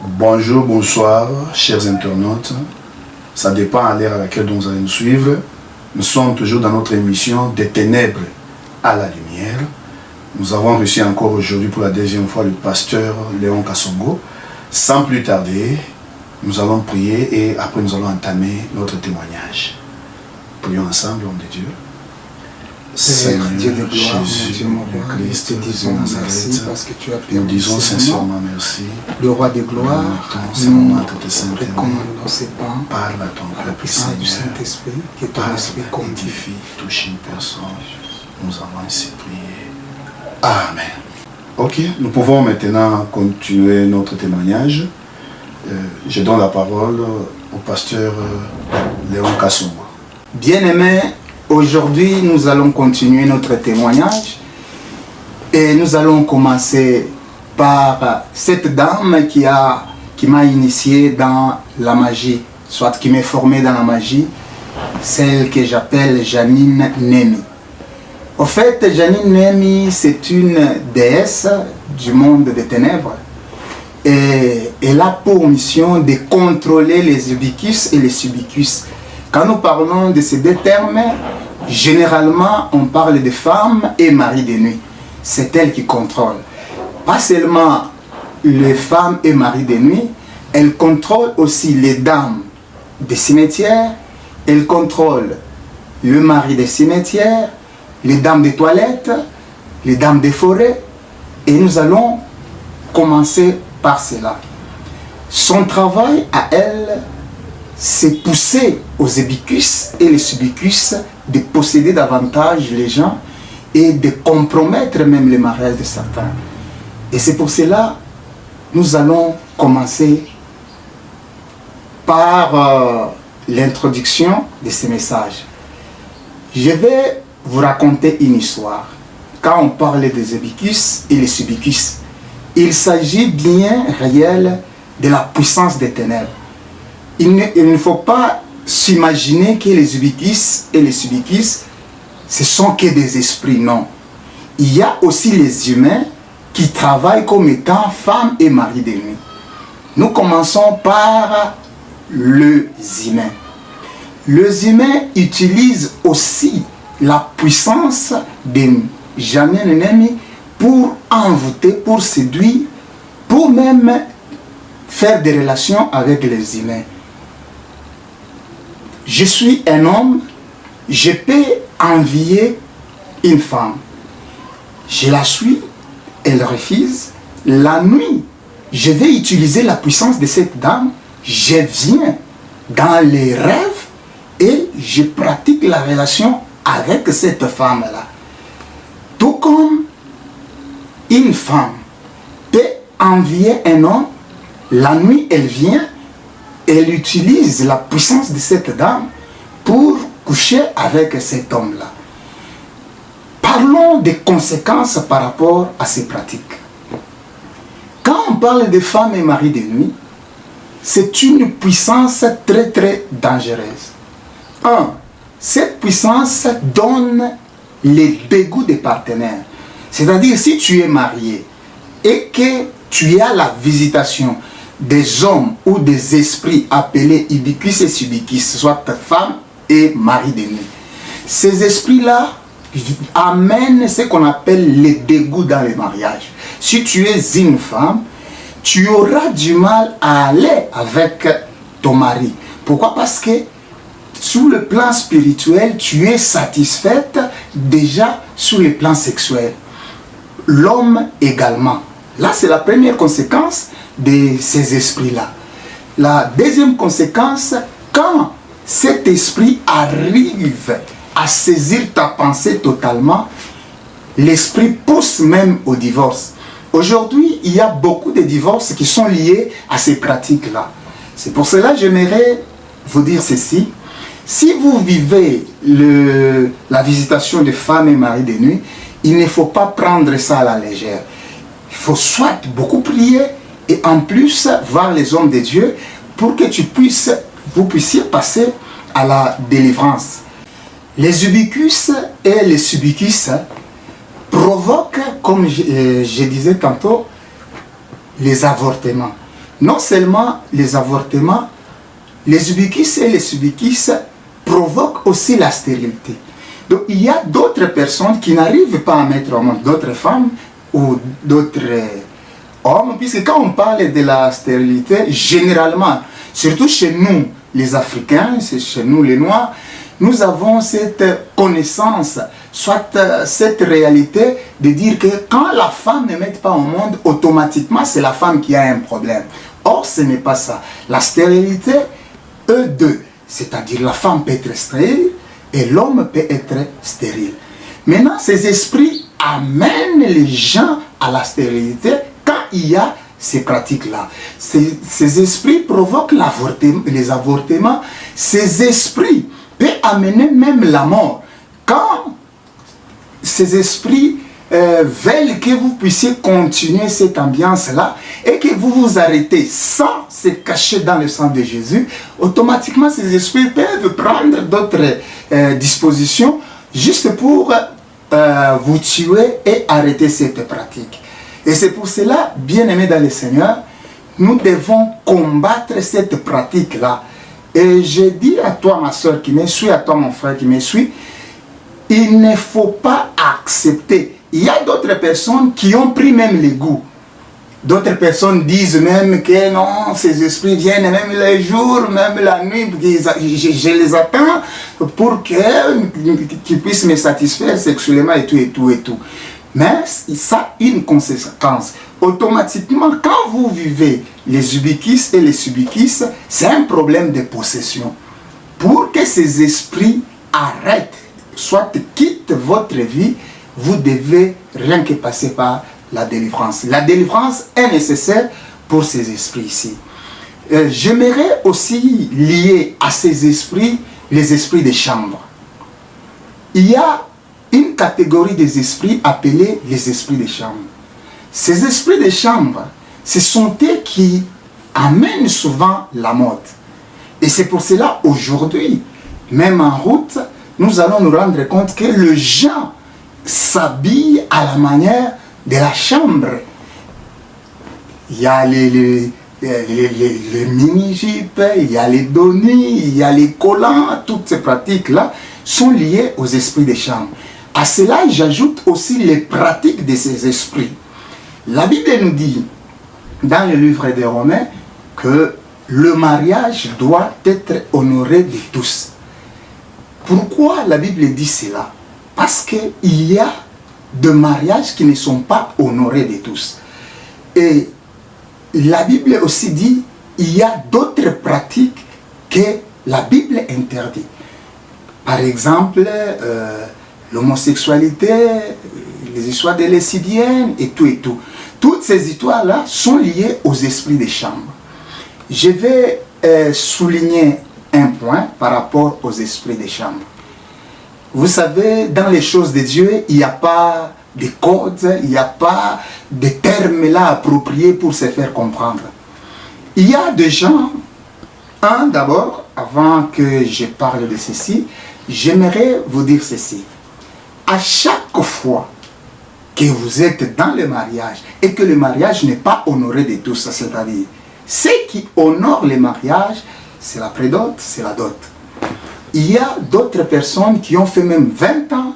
Bonjour, bonsoir, chers internautes. Ça dépend à l'heure à laquelle vous allez nous suivre. Nous sommes toujours dans notre émission Des ténèbres à la lumière. Nous avons reçu encore aujourd'hui pour la deuxième fois le pasteur Léon Kassongo. Sans plus tarder, nous allons prier et après nous allons entamer notre témoignage. Prions ensemble, homme de Dieu. Seigneur Dieu de gloire, Jésus, mon le Dieu, Christ, nous te disons merci parce que tu as nous permis disons ce moment. sincèrement merci. Le roi des gloires, nous nous recommandons recommandons ces pas parle à ton à la peuple, puissance du Seigneur. Saint-Esprit, que ton Parle, esprit continue. édifie, touche une personne. Nous avons ainsi prié. Amen. Ok, nous pouvons maintenant continuer notre témoignage. Je donne la parole au pasteur Léon Kassongo. Bien-aimés, aujourd'hui nous allons continuer notre témoignage et nous allons commencer par cette dame qui m'a initié dans la magie, soit qui m'est formé dans la magie, celle que j'appelle Janine Nemi. Au fait, Janine Nemi, c'est une déesse du monde des ténèbres et elle a pour mission de contrôler les ubicus et les subicus. Quand nous parlons de ces deux termes, généralement on parle de femmes et mari de nuit. C'est elle qui contrôle. Pas seulement les femmes et mari de nuit, elle contrôle aussi les dames des cimetières, elle contrôle le mari des cimetières, les dames des toilettes, les dames des forêts, et nous allons commencer par cela. Son travail à elle, c'est pousser aux ébicus et les subicus de posséder davantage les gens et de compromettre même les mariages de certains. Et c'est pour cela nous allons commencer par l'introduction de ces messages. Je vais vous raconter une histoire. Quand on parle des ébicus et les subicus, il s'agit bien réel de la puissance des ténèbres. Il ne faut pas s'imaginer que les ubicus et les subicus, ce sont que des esprits, non. Il y a aussi les humains qui travaillent comme étant femmes et maris de nuit. Nous commençons par les humains. Les humains utilisent aussi la puissance de Janine Nemi pour envoûter, pour séduire, pour même faire des relations avec les humains. Je suis un homme, je peux envier une femme. Je la suis, elle refuse. La nuit, je vais utiliser la puissance de cette dame, je viens dans les rêves et je pratique la relation avec cette femme-là. Tout comme une femme peut envier un homme, la nuit elle vient, elle utilise la puissance de cette dame pour coucher avec cet homme-là. Parlons des conséquences par rapport à ces pratiques. Quand on parle de femmes et maris de nuit, c'est une puissance très très dangereuse. Cette puissance donne les dégoûts des partenaires. C'est-à-dire si tu es marié et que tu as la visitation des hommes ou des esprits appelés ibicus et subicus, soit femme et mari de nuit. Ces esprits-là amènent ce qu'on appelle les dégoûts dans les mariages. Si tu es une femme, tu auras du mal à aller avec ton mari. Pourquoi? Parce que sur le plan spirituel, tu es satisfaite déjà sur le plan sexuel. L'homme également. Là, c'est la première conséquence de ces esprits-là. La deuxième conséquence, quand cet esprit arrive à saisir ta pensée totalement, l'esprit pousse même au divorce. Aujourd'hui, il y a beaucoup de divorces qui sont liés à ces pratiques-là. C'est pour cela que j'aimerais vous dire ceci. Si vous vivez la visitation de femmes et maris de nuit, il ne faut pas prendre ça à la légère. Il faut soit beaucoup prier et en plus voir les hommes de Dieu pour que vous puissiez passer à la délivrance. Les ubicus et les subicus provoquent, comme je disais tantôt, les avortements. non seulement les avortements, les ubiquis et les subiquis provoquent aussi la stérilité. Donc il y a d'autres personnes qui n'arrivent pas à mettre au monde, d'autres femmes ou d'autres hommes, puisque quand on parle de la stérilité, généralement, surtout chez nous les Africains, chez nous les Noirs, nous avons cette connaissance, soit cette réalité de dire que quand la femme ne met pas au monde, automatiquement c'est la femme qui a un problème. Or ce n'est pas ça. La stérilité, E2, c'est-à-dire la femme peut être stérile et l'homme peut être stérile. Maintenant, ces esprits amènent les gens à la stérilité quand il y a ces pratiques-là. Ces esprits provoquent les avortements. Ces esprits peuvent amener même la mort. Quand ces esprits veulent que vous puissiez continuer cette ambiance-là et que vous vous arrêtez sans se cacher dans le sang de Jésus, automatiquement ces esprits peuvent prendre d'autres dispositions juste pour vous tuer et arrêter cette pratique. Et c'est pour cela, bien-aimés dans le Seigneur, nous devons combattre cette pratique-là. Et je dis à toi, ma soeur qui me suit, à toi, mon frère qui me suit, il ne faut pas accepter. Il y a d'autres personnes qui ont pris même les goûts. D'autres personnes disent même que non, ces esprits viennent même les jours, même la nuit, je les attends pour qu'ils puissent me satisfaire sexuellement et tout, et tout, et tout. Mais ça a une conséquence. Automatiquement, quand vous vivez les ubiquis et les subiquis, c'est un problème de possession. Pour que ces esprits arrêtent, soit quittent votre vie, vous devez rien que passer par la délivrance. La délivrance est nécessaire pour ces esprits ici. J'aimerais aussi lier à ces esprits les esprits de chambre. Il y a une catégorie des esprits appelés les esprits de chambre. Ces esprits de chambre, ce sont eux qui amènent souvent la mode. Et c'est pour cela aujourd'hui, même en route, nous allons nous rendre compte que les gens s'habillent à la manière de la chambre. Il y a les mini-jupes, il y a les données, il y a les collants, toutes ces pratiques-là sont liées aux esprits de chambre. À cela, j'ajoute aussi les pratiques de ces esprits. La Bible nous dit, dans le livre des Romains, que le mariage doit être honoré de tous. Pourquoi la Bible dit cela? Parce qu'il y a de mariages qui ne sont pas honorés de tous. Et la Bible aussi dit, il y a d'autres pratiques que la Bible interdit. Par exemple, l'homosexualité, les histoires des lesbiennes et tout et tout. Toutes ces histoires-là sont liées aux esprits des chambres. Je vais souligner un point par rapport aux esprits des chambres. Vous savez, dans les choses de Dieu, il n'y a pas de codes, il n'y a pas de termes là appropriés pour se faire comprendre. Il y a des gens, d'abord, avant que je parle de ceci, j'aimerais vous dire ceci. À chaque fois que vous êtes dans le mariage et que le mariage n'est pas honoré de tous, c'est-à-dire, ce qui honore le mariage, c'est la prédot, c'est la dot. Il y a d'autres personnes qui ont fait même 20 ans,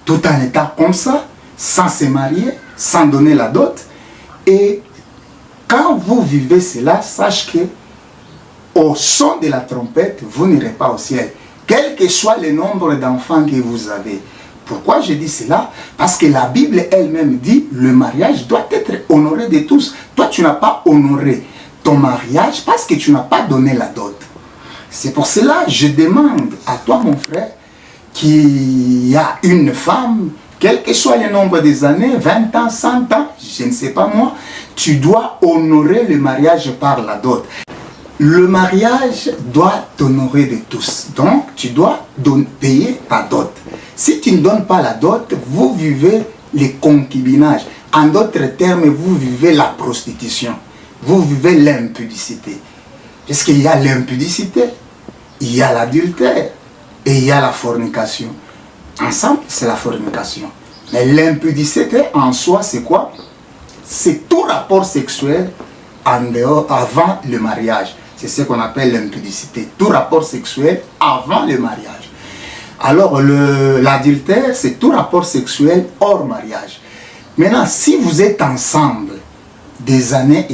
tout en étant comme ça, sans se marier, sans donner la dot. Et quand vous vivez cela, sachez que au son de la trompette, vous n'irez pas au ciel. Quel que soit le nombre d'enfants que vous avez. Pourquoi je dis cela? Parce que la Bible elle-même dit le mariage doit être honoré de tous. Toi, tu n'as pas honoré ton mariage parce que tu n'as pas donné la dot. C'est pour cela que je demande à toi, mon frère, qui a une femme, quel que soit le nombre des années, 20 ans, 100 ans, je ne sais pas moi, tu dois honorer le mariage par la dot. Le mariage doit t'honorer de tous. Donc, tu dois payer ta dot. Si tu ne donnes pas la dot, vous vivez le concubinage. En d'autres termes, vous vivez la prostitution. Vous vivez l'impudicité. Parce qu'il y a l'impudicité, il y a l'adultère et il y a la fornication. Ensemble, c'est la fornication. Mais l'impudicité en soi, c'est quoi? C'est tout rapport sexuel en dehors, avant le mariage. C'est ce qu'on appelle l'impudicité. Tout rapport sexuel avant le mariage. Alors, l'adultère, c'est tout rapport sexuel hors mariage. Maintenant, si vous êtes ensemble des années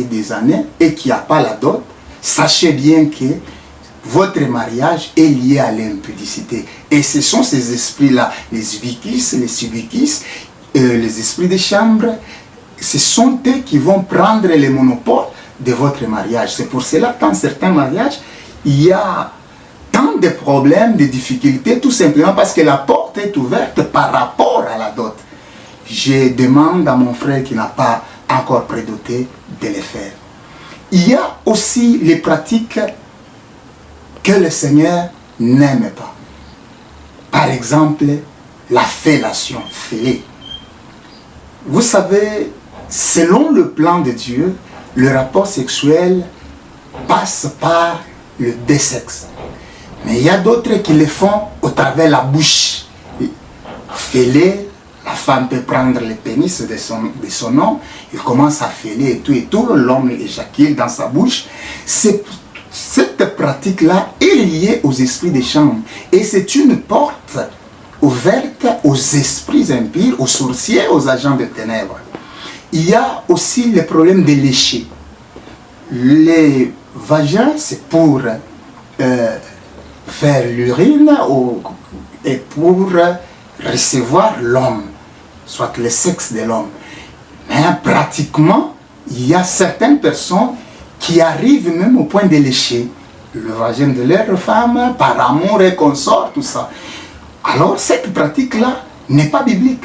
et qu'il n'y a pas la dot, sachez bien que votre mariage est lié à l'impudicité. Et ce sont ces esprits-là, les ubikis, les subikis, les esprits de chambre, ce sont eux qui vont prendre le monopole de votre mariage. C'est pour cela que dans certains mariages, il y a tant de problèmes, de difficultés, tout simplement parce que la porte est ouverte par rapport à la dot. Je demande à mon frère qui n'a pas encore prédoté de le faire. Il y a aussi les pratiques que le Seigneur n'aime pas. Par exemple, la fellation, fêler. Vous savez, selon le plan de Dieu, le rapport sexuel passe par le deux sexes. Mais il y a d'autres qui le font au travers de la bouche. Fêler, la femme peut prendre le pénis de son homme, il commence à fêler et tout, l'homme éjacule dans sa bouche. Cette pratique-là est liée aux esprits des chambres. Et c'est une porte ouverte aux esprits impurs, aux sorciers, aux agents de ténèbres. Il y a aussi le problème des léchés. Les vagins, c'est pour faire l'urine et pour recevoir l'homme, soit le sexe de l'homme. Mais pratiquement, il y a certaines personnes qui arrivent même au point de lécher le vagin de leur femme par amour et consort, tout ça. Alors cette pratique-là n'est pas biblique.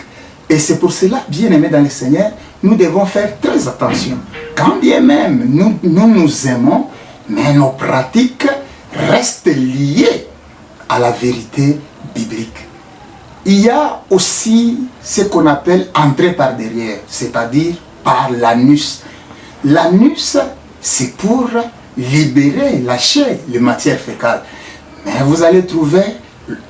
Et c'est pour cela, bien aimés dans le Seigneur, nous devons faire très attention. Quand bien même nous aimons, mais nos pratiques restent liées à la vérité biblique. Il y a aussi ce qu'on appelle entrer par derrière, c'est-à-dire par l'anus. L'anus, c'est pour libérer, lâcher les matières fécales. Mais vous allez trouver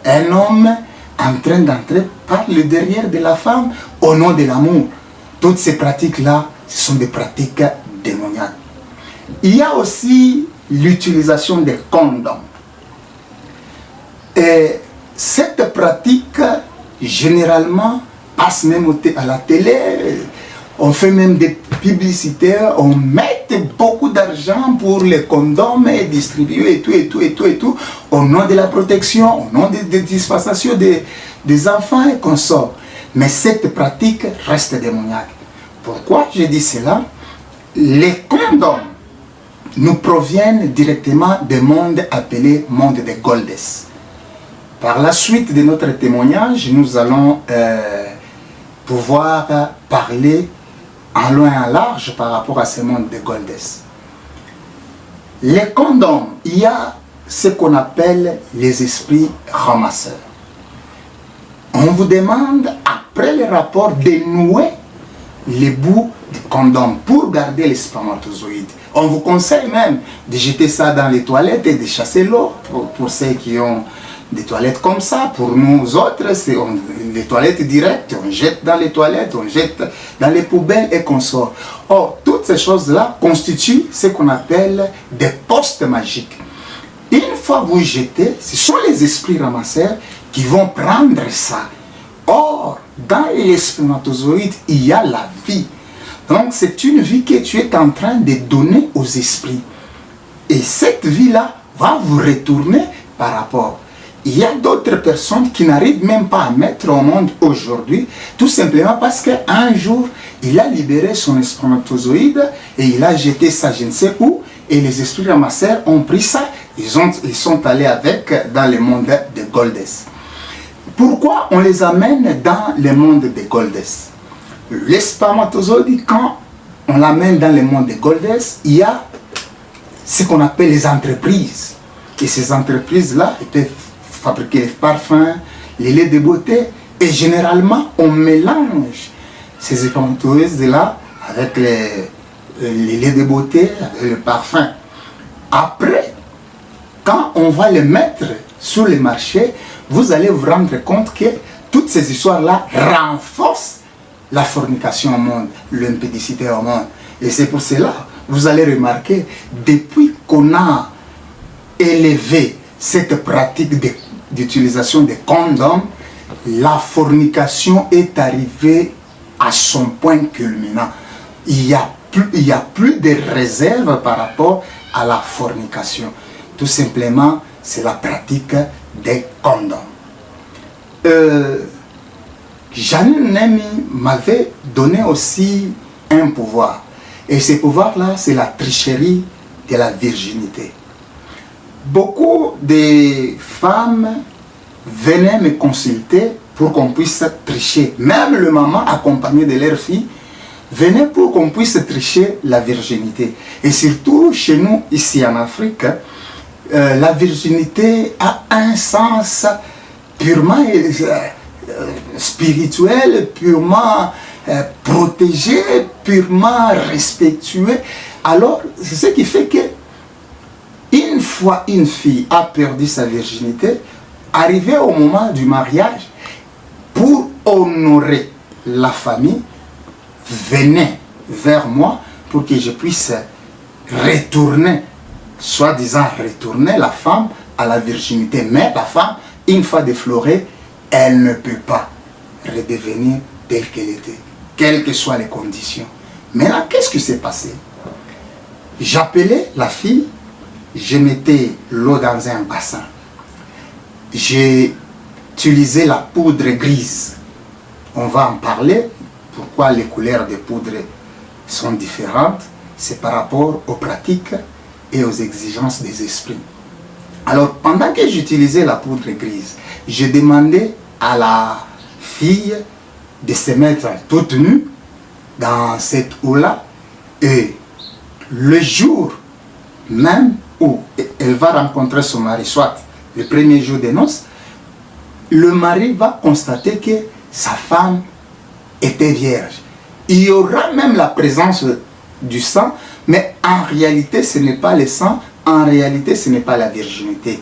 un homme en train d'entrer par le derrière de la femme au nom de l'amour. Toutes ces pratiques-là, ce sont des pratiques démoniaques. Il y a aussi l'utilisation des condoms. Et cette pratique, généralement, passe même à la télé. On fait même des publicités, on met beaucoup d'argent pour les condoms et distribuer et tout, au nom de la protection, au nom des dispensations des enfants et consorts. Mais cette pratique reste démoniaque. Pourquoi je dis cela? Les condoms nous proviennent directement du monde appelé monde des Goldes. Par la suite de notre témoignage, nous allons pouvoir parler en loin et en large par rapport à ce monde de Goldes. Les condoms, il y a ce qu'on appelle les esprits ramasseurs. On vous demande, après le rapport, de nouer les bouts du condom pour garder les spermatozoïdes. On vous conseille même de jeter ça dans les toilettes et de chasser l'eau pour ceux qui ont des toilettes comme ça. Pour nous autres, c'est les toilettes directes. On jette dans les toilettes, on jette dans les poubelles et consorts. Or, toutes ces choses-là constituent ce qu'on appelle des postes magiques. Une fois vous jetez, ce sont les esprits ramasseurs qui vont prendre ça. Or, dans les spermatozoïdes, il y a la vie. Donc, c'est une vie que tu es en train de donner aux esprits. Et cette vie-là va vous retourner par rapport. Il y a d'autres personnes qui n'arrivent même pas à mettre au monde aujourd'hui, tout simplement parce qu'un jour, il a libéré son spermatozoïde et il a jeté ça je ne sais où, et les esprits ramasseurs ont pris ça, ils sont allés avec dans le monde des Goldes. Pourquoi on les amène dans le monde des Goldes? Les spermatozoïdes, quand on l'amène dans le monde des Goldes, il y a ce qu'on appelle les entreprises. Et ces entreprises-là, ils peuvent fabriquer les parfums, les laits de beauté, et généralement, on mélange ces spermatozoïdes-là avec les laits de beauté, avec le parfum. Après, quand on va les mettre sur le marché, vous allez vous rendre compte que toutes ces histoires-là renforcent la fornication au monde, l'impudicité au monde. Et c'est pour cela, vous allez remarquer, depuis qu'on a élevé cette pratique d'utilisation des condoms, la fornication est arrivée à son point culminant. Il n'y a plus de réserve par rapport à la fornication. Tout simplement, c'est la pratique des condoms. Janine Nemi m'avait donné aussi un pouvoir. Et ce pouvoir-là, c'est la tricherie de la virginité. Beaucoup de femmes venaient me consulter pour qu'on puisse tricher. Même le maman accompagné de leur fille venait pour qu'on puisse tricher la virginité. Et surtout chez nous, ici en Afrique, la virginité a un sens purement spirituel, purement protégé, purement respectueux. Alors, c'est ce qui fait que une fois une fille a perdu sa virginité, arrivé au moment du mariage, pour honorer la famille, venez vers moi pour que je puisse retourner, soi-disant retourner la femme à la virginité. Mais la femme, une fois déflorée, elle ne peut pas redevenir telle qu'elle était, quelles que soient les conditions. Maintenant, qu'est-ce qui s'est passé? J'appelais la fille, je mettais l'eau dans un bassin. J'ai utilisé la poudre grise. On va en parler. Pourquoi les couleurs de poudre sont différentes? C'est par rapport aux pratiques et aux exigences des esprits. Alors, pendant que j'utilisais la poudre grise, je demandais à la fille de se mettre toute nue dans cette eau-là. Et le jour même où elle va rencontrer son mari, soit le premier jour des noces, le mari va constater que sa femme était vierge. Il y aura même la présence du sang, mais en réalité ce n'est pas le sang, en réalité ce n'est pas la virginité.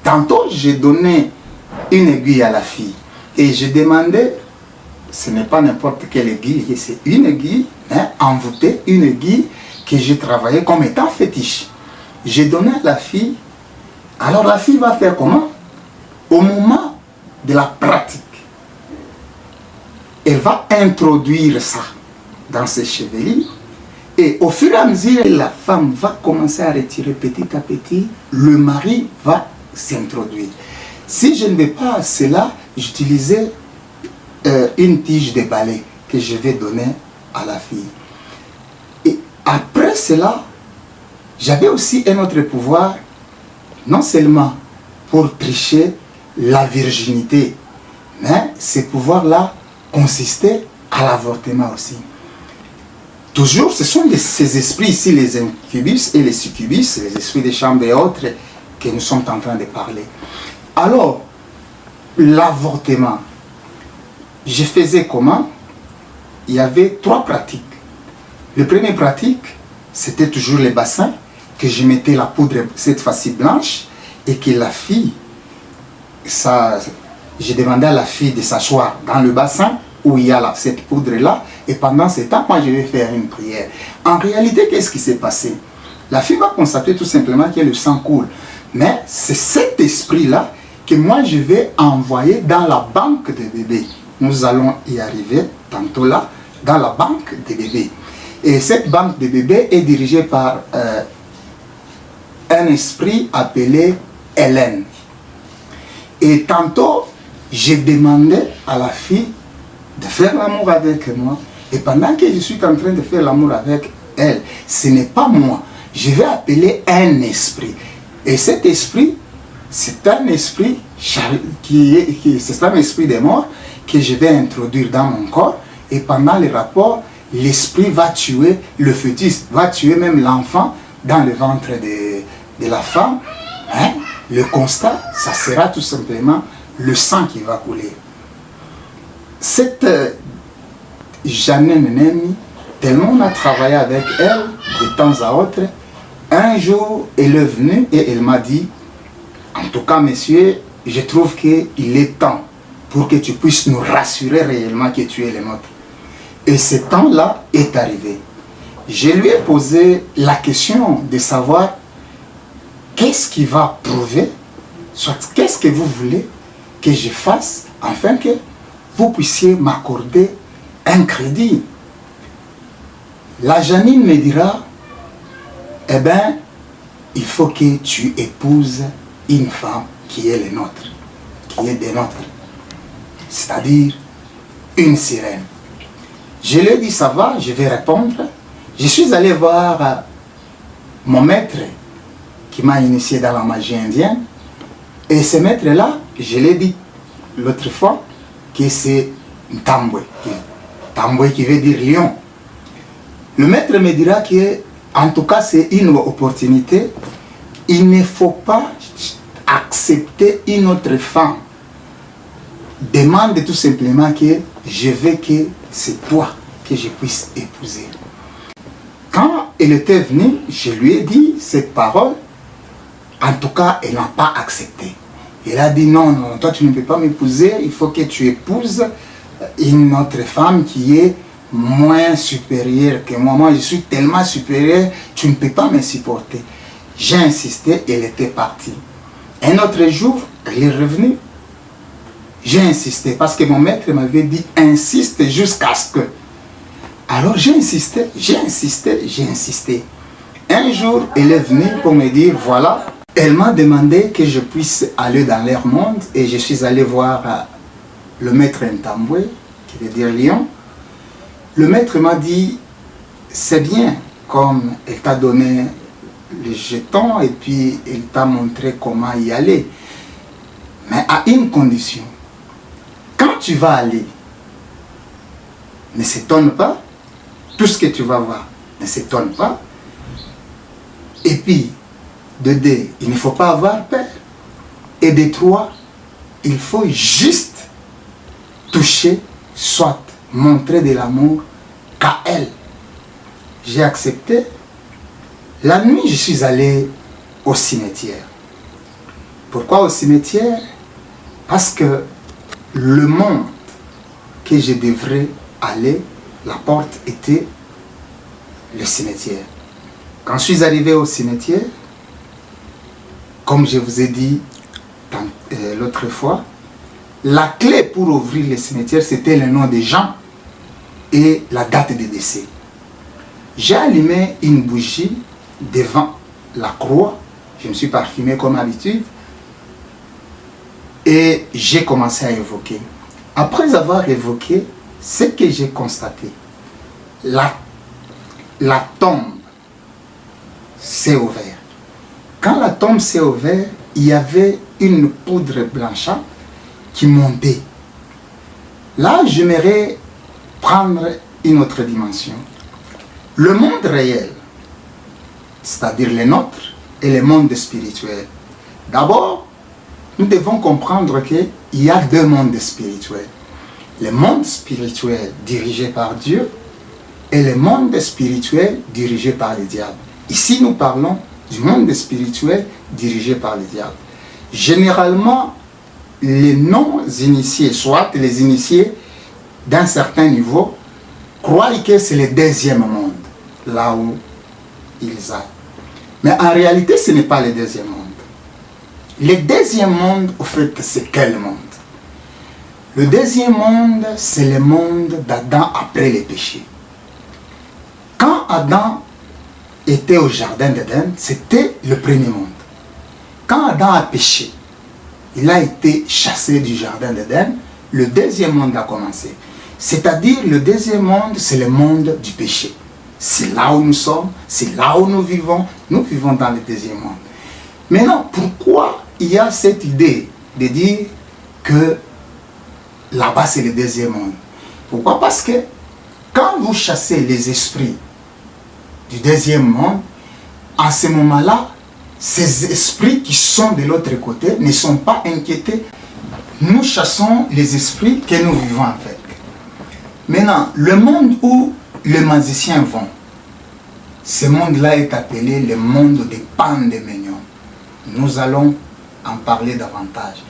Tantôt j'ai donné une aiguille à la fille et je demandais, ce n'est pas n'importe quelle aiguille, c'est une aiguille envoûtée, une aiguille que j'ai travaillée comme étant fétiche. J'ai donné à la fille. Alors la fille va faire comment? Au moment de la pratique, elle va introduire ça dans ses chevelures. Et au fur et à mesure, la femme va commencer à retirer petit à petit, le mari va s'introduire. Si je ne vais pas à cela, j'utilisais une tige de balai que je vais donner à la fille. Et après cela, j'avais aussi un autre pouvoir, non seulement pour tricher la virginité, mais ce pouvoir-là consistait à l'avortement aussi. Toujours, ce sont ces esprits ici, les incubus et les succubus, les esprits des chambres et autres, que nous sommes en train de parler. Alors, l'avortement, je faisais comment? Il y avait 3 pratiques. La première pratique, c'était toujours les bassins, que je mettais la poudre, cette fois-ci blanche, et que la fille, je demandais à la fille de s'asseoir dans le bassin où il y a cette poudre-là, et pendant ce temps, moi je vais faire une prière. En réalité, qu'est-ce qui s'est passé? La fille va constater tout simplement que le sang coule. Mais c'est cet esprit-là que moi je vais envoyer dans la banque des bébés. Nous allons y arriver tantôt là, dans la banque des bébés. Et cette banque des bébés est dirigée par un esprit appelé Hélène. Et tantôt, j'ai demandé à la fille de faire l'amour avec moi. Et pendant que je suis en train de faire l'amour avec elle, ce n'est pas moi. Je vais appeler un esprit. Et cet esprit, c'est un esprit c'est un esprit des morts que je vais introduire dans mon corps. Et pendant le rapport, l'esprit va tuer le fœtus, va tuer même l'enfant dans le ventre de la femme. Hein? Le constat, ça sera tout simplement le sang qui va couler. Cette Janine Nemi, tellement on a travaillé avec elle de temps à autre, un jour elle est venue et elle m'a dit, en tout cas monsieur, je trouve qu'il est temps pour que tu puisses nous rassurer réellement que tu es le nôtre. Et ce temps-là est arrivé. Je lui ai posé la question de savoir qu'est-ce qui va prouver, soit qu'est-ce que vous voulez que je fasse afin que vous puissiez m'accorder un crédit. La Janine me dira, eh bien, il faut que tu épouses une femme qui est le nôtre, qui est des nôtres, c'est-à-dire une sirène. Je lui ai dit, ça va, je vais répondre. Je suis allé voir mon maître qui m'a initié dans la magie indienne. Et ce maître-là, je l'ai dit l'autre fois, que c'est Tambwe. Tambwe qui veut dire lion. Le maître me dira que, en tout cas, c'est une opportunité. Il ne faut pas accepter une autre femme. Demande tout simplement que je veux que c'est toi que je puisse épouser. Quand elle était venue, je lui ai dit cette parole. En tout cas, elle n'a pas accepté. Elle a dit non, non, toi tu ne peux pas m'épouser, il faut que tu épouses une autre femme qui est moins supérieure que moi. Moi, je suis tellement supérieur, tu ne peux pas me supporter. J'ai insisté, elle était partie. Un autre jour, elle est revenue. J'ai insisté parce que mon maître m'avait dit insiste jusqu'à ce que. Alors j'ai insisté, j'ai insisté, j'ai insisté. Un jour, elle est venue pour me dire voilà, elle m'a demandé que je puisse aller dans leur monde et je suis allé voir le maître Ntambwe, qui veut dire lion. Le maître m'a dit c'est bien, comme elle t'a donné les jetons et puis elle t'a montré comment y aller. Mais à une condition. Quand tu vas aller, ne s'étonne pas, tout ce que tu vas voir, ne s'étonne pas. Et puis, de deux, il ne faut pas avoir peur. Et de trois, il faut juste toucher, soit montrer de l'amour qu'à elle. J'ai accepté. La nuit, je suis allé au cimetière. Pourquoi au cimetière? Parce que le monde que je devrais aller, la porte était le cimetière. Quand je suis arrivé au cimetière, comme je vous ai dit l'autre fois, la clé pour ouvrir le cimetière, c'était le nom des gens et la date de décès. J'ai allumé une bougie devant la croix, je me suis parfumé comme d'habitude, et j'ai commencé à évoquer. Après avoir évoqué, ce que j'ai constaté, la tombe s'est ouverte. Quand la tombe s'est ouverte, il y avait une poudre blanchâtre qui montait. Là, j'aimerais prendre une autre dimension. Le monde réel, c'est-à-dire le nôtre, et le monde spirituel. D'abord, nous devons comprendre qu'il y a deux mondes spirituels. Le monde spirituel dirigé par Dieu et le monde spirituel dirigé par le diable. Ici, nous parlons du monde spirituel dirigé par le diable. Généralement, les non-initiés, soit les initiés d'un certain niveau, croient que c'est le deuxième monde, là où ils aillent. Mais en réalité, ce n'est pas le deuxième monde. Le deuxième monde, au fait, c'est quel monde? Le deuxième monde, c'est le monde d'Adam après le péché. Quand Adam était au jardin d'Éden, c'était le premier monde. Quand Adam a péché, il a été chassé du jardin d'Éden, le deuxième monde a commencé. C'est-à-dire, le deuxième monde, c'est le monde du péché. C'est là où nous sommes, c'est là où nous vivons dans le deuxième monde. Maintenant, pourquoi il y a cette idée de dire que là-bas c'est le deuxième monde? Pourquoi? Parce que quand vous chassez les esprits du deuxième monde, en ce moment-là, ces esprits qui sont de l'autre côté ne sont pas inquiétés. Nous chassons les esprits que nous vivons avec. Maintenant, le monde où les magiciens vont, ce monde-là est appelé le monde des Pandéménium. Nous allons en parler davantage.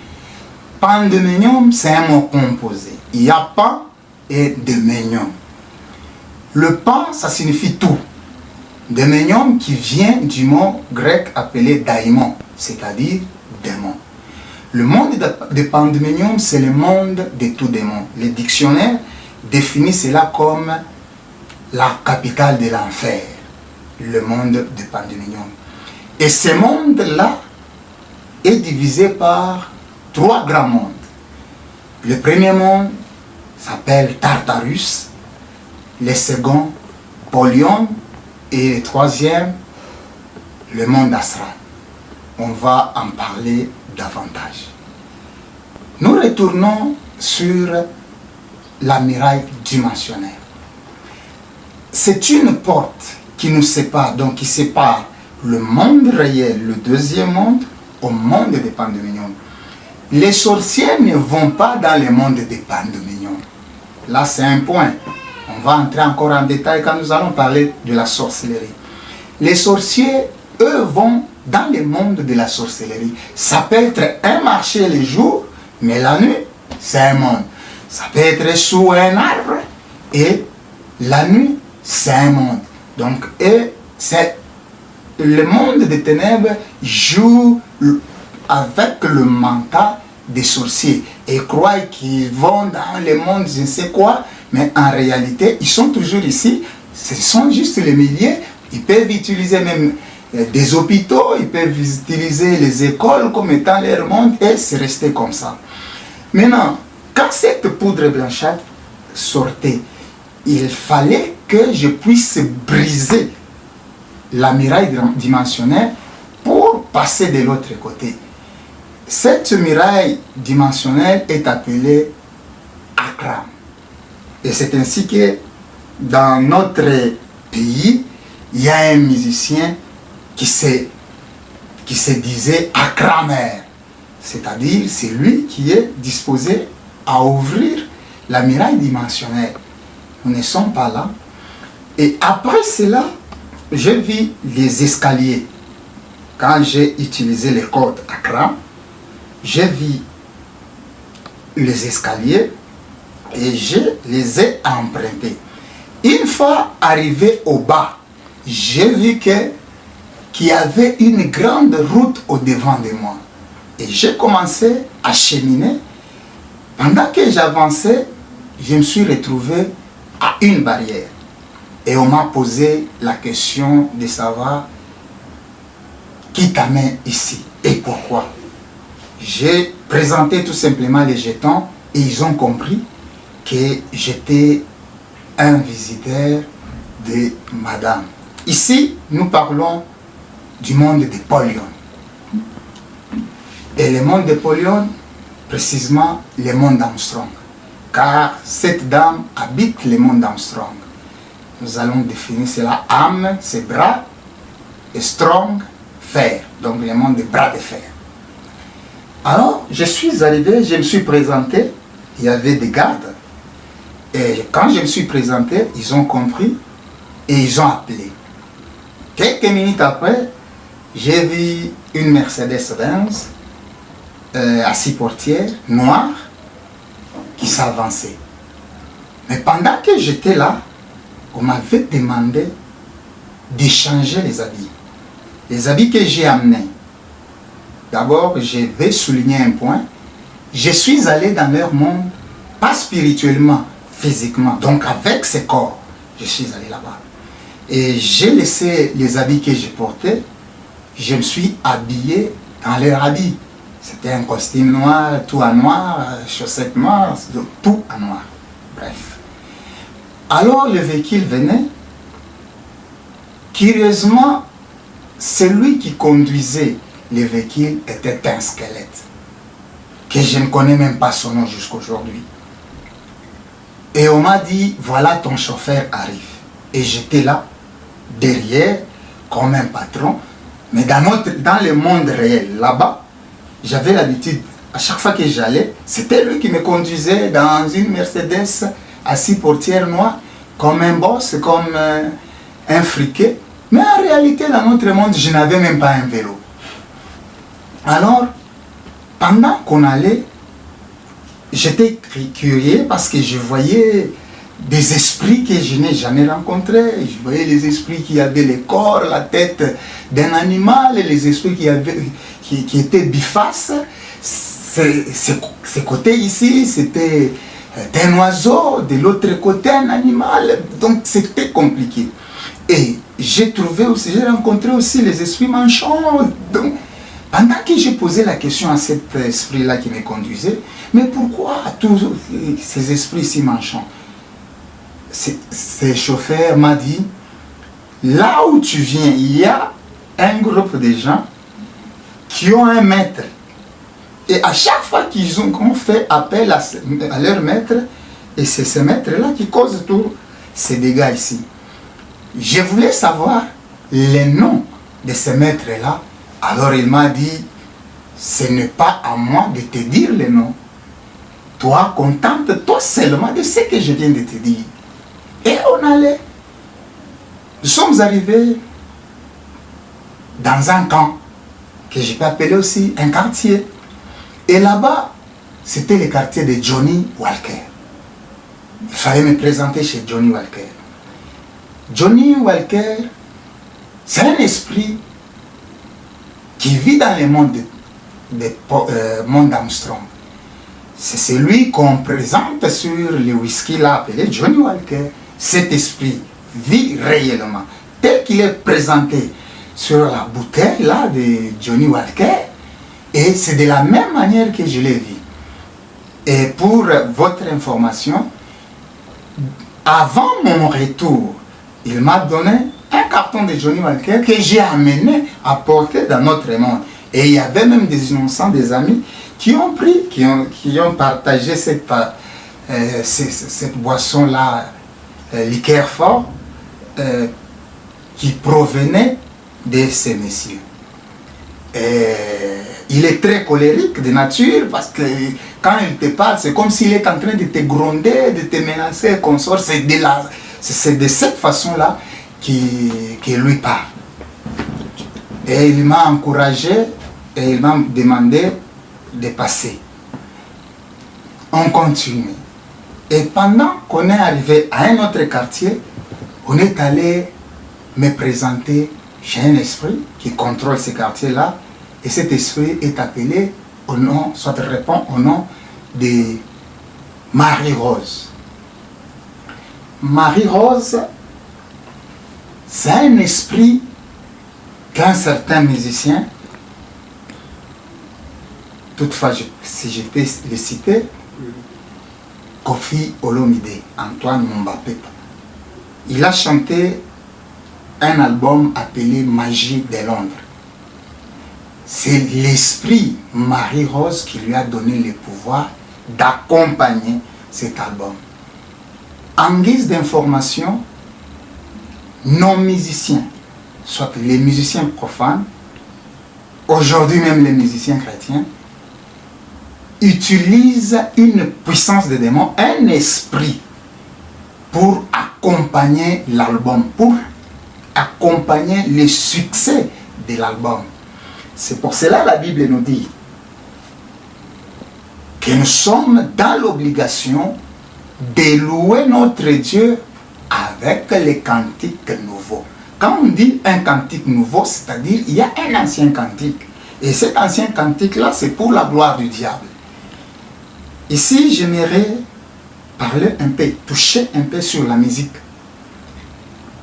Pandéménium, c'est un mot composé. Il y a pan et déménium. Le pan, ça signifie tout. Démonium qui vient du mot grec appelé daimon, c'est-à-dire démon. Le monde de Pandémonium, c'est le monde de tout démon. Les dictionnaires définissent cela comme la capitale de l'enfer, le monde de Pandémonium. Et ce monde-là est divisé par 3 grands mondes. Le premier monde s'appelle Tartarus, le second Polion et le troisième le monde astral. On va en parler davantage. Nous retournons sur la muraille dimensionnelle. C'est une porte qui nous sépare, donc qui sépare le monde réel, le deuxième monde, au monde des Pandémonium. Les sorciers ne vont pas dans le monde des Pandémonium. Là, c'est un point. On va entrer encore en détail quand nous allons parler de la sorcellerie. Les sorciers, eux, vont dans le monde de la sorcellerie. Ça peut être un marché le jour, mais la nuit, c'est un monde. Ça peut être sous un arbre, et la nuit, c'est un monde. Donc, c'est le monde des ténèbres joue avec le mental des sorciers et croient qu'ils vont dans le monde, je ne sais quoi, mais en réalité, ils sont toujours ici. Ce sont juste les milliers. Ils peuvent utiliser même des hôpitaux, ils peuvent utiliser les écoles comme étant leur monde, et c'est resté comme ça. Maintenant, quand cette poudre blanchâtre sortait, il fallait que je puisse briser la muraille dimensionnelle pour passer de l'autre côté. Cette muraille dimensionnelle est appelée Akram. Et c'est ainsi que dans notre pays, il y a un musicien qui se disait Akramer. C'est-à-dire, c'est lui qui est disposé à ouvrir la muraille dimensionnelle. Nous ne sommes pas là. Et après cela, je vis les escaliers. Quand j'ai utilisé les codes Akram, j'ai vu les escaliers et je les ai empruntés. Une fois arrivé au bas, j'ai vu qu'il y avait une grande route au devant de moi. Et j'ai commencé à cheminer. Pendant que j'avançais, je me suis retrouvé à une barrière. Et on m'a posé la question de savoir qui t'amène ici et pourquoi. J'ai présenté tout simplement les jetons et ils ont compris que j'étais un visiteur de madame. Ici, nous parlons du monde de Polion. Et le monde de Polion, précisément le monde d'Armstrong. Car cette dame habite le monde d'Armstrong. Nous allons définir cela. Âme, c'est bras, et strong, fer. Donc le monde des bras de fer. Alors, je suis arrivé, je me suis présenté, il y avait des gardes. Et quand je me suis présenté, ils ont compris et ils ont appelé. Quelques minutes après, j'ai vu une Mercedes-Benz à 6 portières, noire, qui s'avançait. Mais pendant que j'étais là, on m'avait demandé d'échanger les habits. Les habits que j'ai amenés. D'abord, je vais souligner un point. Je suis allé dans leur monde, pas spirituellement, physiquement, donc avec ce corps. Je suis allé là-bas. Et j'ai laissé les habits que j'ai portés. Je me suis habillé dans leurs habits. C'était un costume noir, tout en noir, chaussettes noires, tout en noir. Bref. Alors le véhicule venait. Curieusement, celui qui conduisait le véhicule était un squelette, que je ne connais même pas son nom jusqu'aujourd'hui. Et on m'a dit, voilà ton chauffeur arrive. Et j'étais là, derrière, comme un patron. Mais dans le monde réel, là-bas, j'avais l'habitude, à chaque fois que j'allais, c'était lui qui me conduisait dans une Mercedes à 6 portières noires, comme un boss, comme un friquet. Mais en réalité, dans notre monde, je n'avais même pas un vélo. Alors, pendant qu'on allait, j'étais curieux parce que je voyais des esprits que je n'ai jamais rencontrés. Je voyais les esprits qui avaient le corps, la tête d'un animal, et les esprits qui étaient bifaces. Ce côté ici, c'était un oiseau, de l'autre côté un animal, donc c'était compliqué. Et j'ai rencontré aussi les esprits manchons. Donc, pendant que j'ai posé la question à cet esprit-là qui me conduisait, mais pourquoi tous ces esprits si manchants? Ce chauffeur m'a dit, là où tu viens, il y a un groupe de gens qui ont un maître. Et à chaque fois qu'ils ont fait appel à leur maître, et c'est ce maître-là qui cause tous ces dégâts ici. Je voulais savoir les noms de ces maîtres-là. Alors il m'a dit, ce n'est pas à moi de te dire les noms. Toi, contente-toi seulement de ce que je viens de te dire. Et on allait. Nous sommes arrivés dans un camp, que je peux appeler aussi un quartier. Et là-bas, c'était le quartier de Johnny Walker. Il fallait me présenter chez Johnny Walker. Johnny Walker, c'est un esprit qui vit dans le monde d'Armstrong. C'est celui qu'on présente sur le whisky là appelé Johnny Walker. Cet esprit vit réellement, tel qu'il est présenté sur la bouteille là de Johnny Walker. Et c'est de la même manière que je l'ai vu. Et pour votre information, avant mon retour, il m'a donné un carton de Johnny Walker que j'ai amené à porter dans notre monde. Et il y avait même des innocents, des amis, qui ont pris, qui ont partagé cette boisson-là, liqueur fort, qui provenait de ces messieurs. Et il est très colérique de nature parce que quand il te parle, c'est comme s'il est en train de te gronder, de te menacer, consort. C'est de cette façon-là qu'il lui parle. Et il m'a encouragé et il m'a demandé de passer. On continue. Et pendant qu'on est arrivé à un autre quartier, on est allé me présenter chez un esprit qui contrôle ce quartier-là. Et cet esprit est appelé au nom, soit répond au nom de Marie-Rose. Marie-Rose, c'est un esprit qu'un certain musicien, toutefois, si je peux le citer, Koffi Olomide, Antoine Mumbapepa, il a chanté un album appelé Magie de Londres. C'est l'esprit Marie-Rose qui lui a donné le pouvoir d'accompagner cet album. En guise d'information, nos musiciens, soit les musiciens profanes, aujourd'hui même les musiciens chrétiens, utilisent une puissance de démon, un esprit, pour accompagner l'album, pour accompagner le succès de l'album. C'est pour cela que la Bible nous dit que nous sommes dans l'obligation de louer notre Dieu avec les cantiques nouveaux. Quand on dit un cantique nouveau, c'est-à-dire il y a un ancien cantique. Et cet ancien cantique-là, c'est pour la gloire du diable. Ici, j'aimerais parler un peu, toucher un peu sur la musique.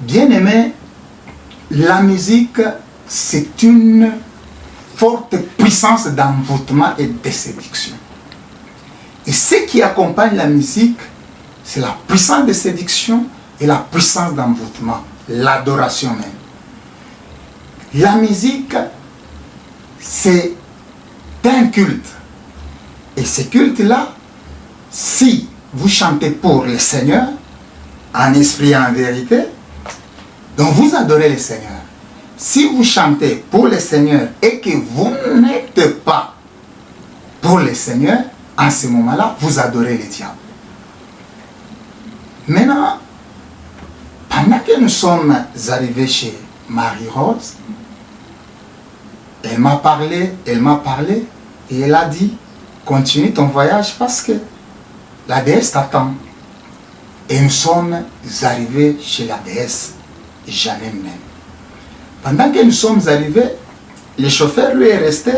Bien aimé, la musique, c'est une forte puissance d'envoûtement et de séduction. Et ce qui accompagne la musique, c'est la puissance de séduction et la puissance d'envoûtement, l'adoration même. La musique, c'est un culte. Et ce culte-là, si vous chantez pour le Seigneur, en esprit et en vérité, donc vous adorez le Seigneur. Si vous chantez pour le Seigneur et que vous n'êtes pas pour le Seigneur, en ce moment-là, vous adorez le diable. Maintenant, pendant que nous sommes arrivés chez Marie-Rose, elle m'a parlé, et elle a dit, continue ton voyage parce que la déesse t'attend. Et nous sommes arrivés chez la déesse Janine même. Pendant que nous sommes arrivés, le chauffeur lui est resté,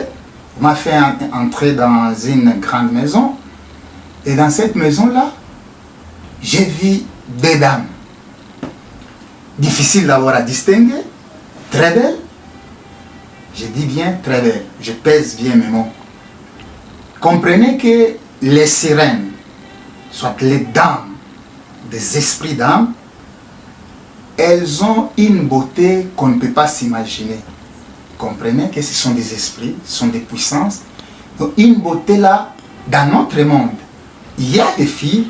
m'a fait entrer dans une grande maison. Et dans cette maison-là, j'ai vu deux dames. Difficile d'avoir à distinguer, très belles. Je dis bien très belles, je pèse bien mes mots. Comprenez que les sirènes, soit les dames, des esprits d'âme, elles ont une beauté qu'on ne peut pas s'imaginer. Comprenez que ce sont des esprits, ce sont des puissances. Donc une beauté là, dans notre monde, il y a des filles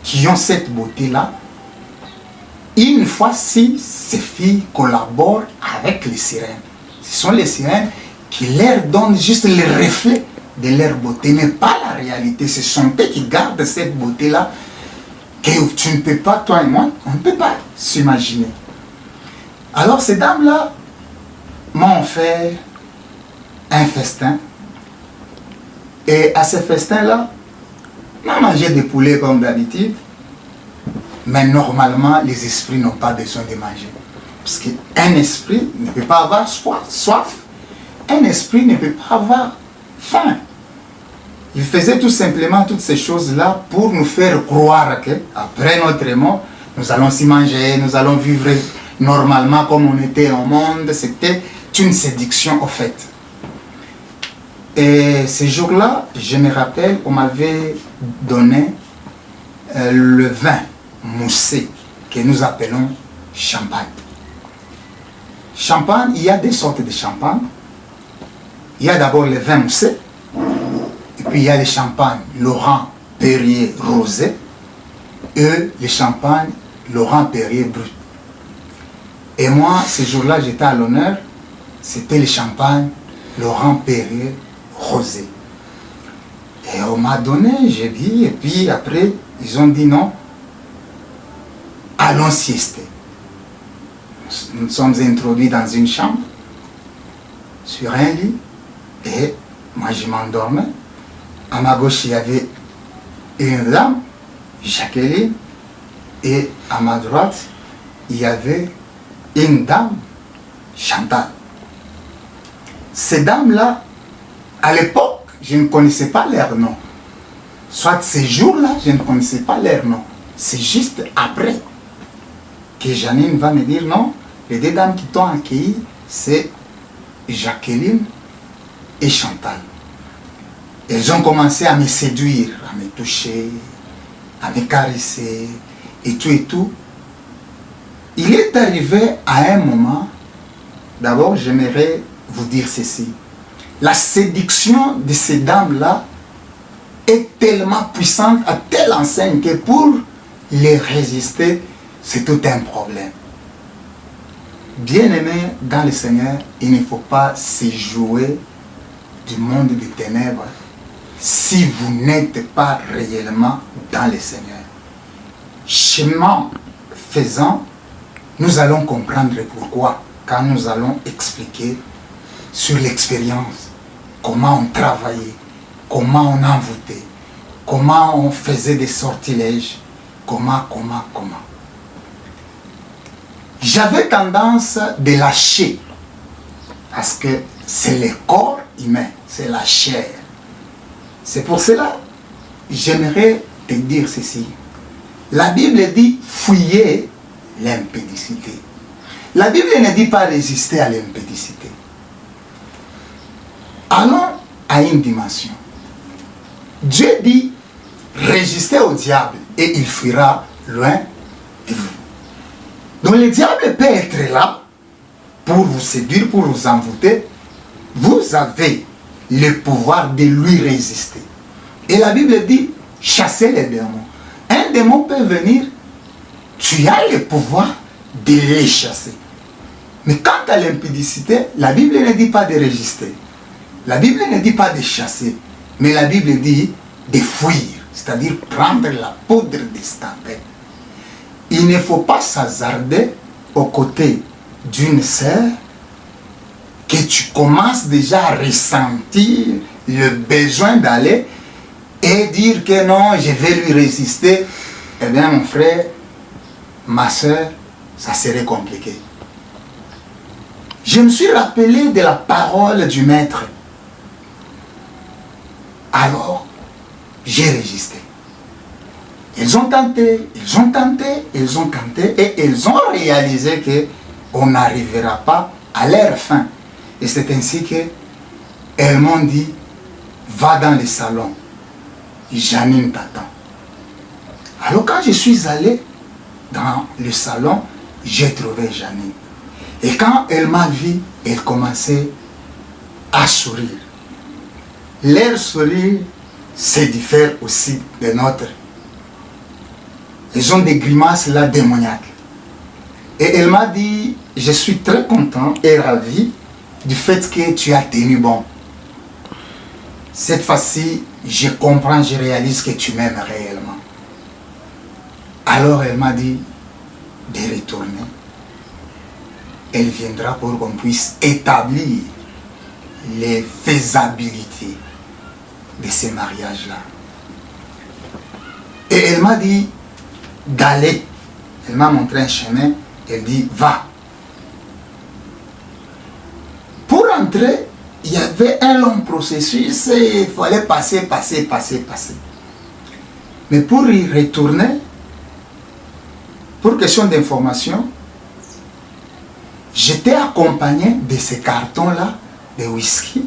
qui ont cette beauté-là. Une fois si ces filles collaborent avec les sirènes. Ce sont les sirènes qui leur donnent juste le reflet de leur beauté, mais pas la réalité. Ce sont eux qui gardent cette beauté-là que tu ne peux pas, toi et moi, on ne peut pas s'imaginer. Alors ces dames-là m'ont fait un festin. Et à ce festin-là, on a mangé des poulets comme d'habitude. Mais normalement, les esprits n'ont pas besoin de manger. Parce qu'un esprit ne peut pas avoir soif. Un esprit ne peut pas avoir faim. Il faisait tout simplement toutes ces choses-là pour nous faire croire qu'après notre mort, nous allons s'y manger, nous allons vivre normalement comme on était au monde. C'était une séduction au fait. Et ces jours-là, je me rappelle, on m'avait donné le vin moussé que nous appelons champagne. Champagne, il y a deux sortes de champagne. Il y a d'abord le vin moussé, et puis il y a le champagne Laurent Perrier rosé et le champagne Laurent Perrier brut. Et moi, ce jour-là, j'étais à l'honneur, c'était le champagne Laurent Perrier rosé. Et on m'a donné, j'ai vu, et puis après, ils ont dit non, allons siester. Nous sommes introduits dans une chambre, sur un lit, et moi je m'endormais. À ma gauche, il y avait une dame, Jacqueline, et à ma droite, il y avait une dame, Chantal. Ces dames-là, à l'époque, je ne connaissais pas leur nom. Soit ces jours-là, je ne connaissais pas leur nom. C'est juste après que Janine va me dire non, les deux dames qui t'ont accueilli, c'est Jacqueline et Chantal. Elles ont commencé à me séduire, à me toucher, à me caresser, et tout et tout. Il est arrivé à un moment, d'abord j'aimerais vous dire ceci. La séduction de ces dames-là est tellement puissante, à telle enseigne que pour les résister, c'est tout un problème. Bien-aimés dans le Seigneur, il ne faut pas se jouer du monde des ténèbres si vous n'êtes pas réellement dans le Seigneur. Chemin faisant, nous allons comprendre pourquoi quand nous allons expliquer sur l'expérience, comment on travaillait, comment on envoûtait, comment on faisait des sortilèges, comment. J'avais tendance de lâcher, parce que c'est le corps humain, c'est la chair. C'est pour cela, j'aimerais te dire ceci. La Bible dit, fuyez l'impudicité. La Bible ne dit pas résister à l'impudicité. Allons à une dimension. Dieu dit, résistez au diable et il fuira loin de vous. Donc le diable peut être là pour vous séduire, pour vous envoûter. Vous avez le pouvoir de lui résister. Et la Bible dit, chassez les démons. Un démon peut venir, tu as le pouvoir de les chasser. Mais quant à l'impudicité, la Bible ne dit pas de résister. La Bible ne dit pas de chasser. Mais la Bible dit de fuir. C'est-à-dire prendre la poudre d'escampette. Il ne faut pas s'hasarder aux côtés d'une sœur que tu commences déjà à ressentir le besoin d'aller et dire que non, je vais lui résister. eh bien mon frère, ma soeur, ça serait compliqué. Je me suis rappelé de la parole du maître. Alors, j'ai résisté. Ils ont tenté, ils ont tenté, ils ont tenté et ils ont réalisé qu'on n'arrivera pas à leur fin. Et c'est ainsi qu'elles m'ont dit, va dans le salon, Janine t'attend. Alors quand je suis allé dans le salon, j'ai trouvé Janine. Et quand elle m'a vu, elle commençait à sourire. Leur sourire se diffère aussi de notre. Ils ont des grimaces là démoniaques. Et elle m'a dit, je suis très content et ravi du fait que tu as tenu bon. Cette fois-ci, je comprends, je réalise que tu m'aimes réellement. Alors elle m'a dit de retourner. Elle viendra pour qu'on puisse établir les faisabilités de ces mariages-là. Et elle m'a dit d'aller. Elle m'a montré un chemin. Elle dit, va. Pour entrer, il y avait un long processus et il fallait passer. Mais pour y retourner, pour question d'information, j'étais accompagné de ces cartons-là de whisky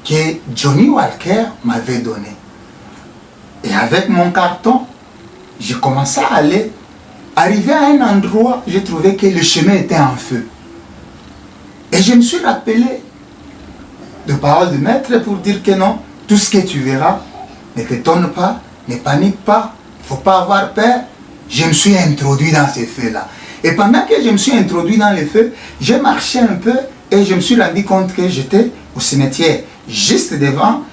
que Johnny Walker m'avait donné. Et avec mon carton, j'ai commencé à aller. Arrivé à un endroit, j'ai trouvé que le chemin était en feu. Et je me suis rappelé de paroles du maître pour dire que non, tout ce que tu verras, ne t'étonne pas, ne panique pas, il ne faut pas avoir peur. Je me suis introduit dans ces feux-là. Et pendant que je me suis introduit dans les feux, j'ai marché un peu et je me suis rendu compte que j'étais au cimetière, juste devant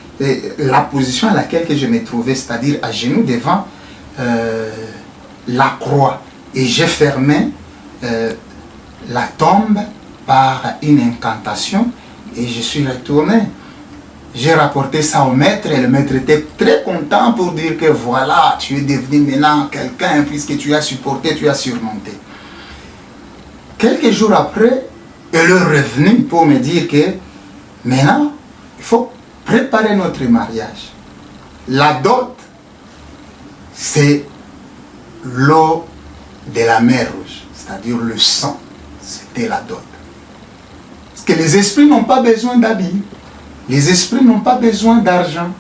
la position à laquelle je me trouvais, c'est-à-dire à genoux devant la croix. Et j'ai fermé la tombe par une incantation et je suis retourné. J'ai rapporté ça au maître et le maître était très content pour dire que voilà, tu es devenu maintenant quelqu'un puisque tu as supporté, tu as surmonté. Quelques jours après, elle est revenue pour me dire que maintenant, il faut préparer notre mariage. La dot, c'est l'eau de la mer Rouge, c'est-à-dire le sang. C'était la dot. Parce que les esprits n'ont pas besoin d'habits. Les esprits n'ont pas besoin d'argent.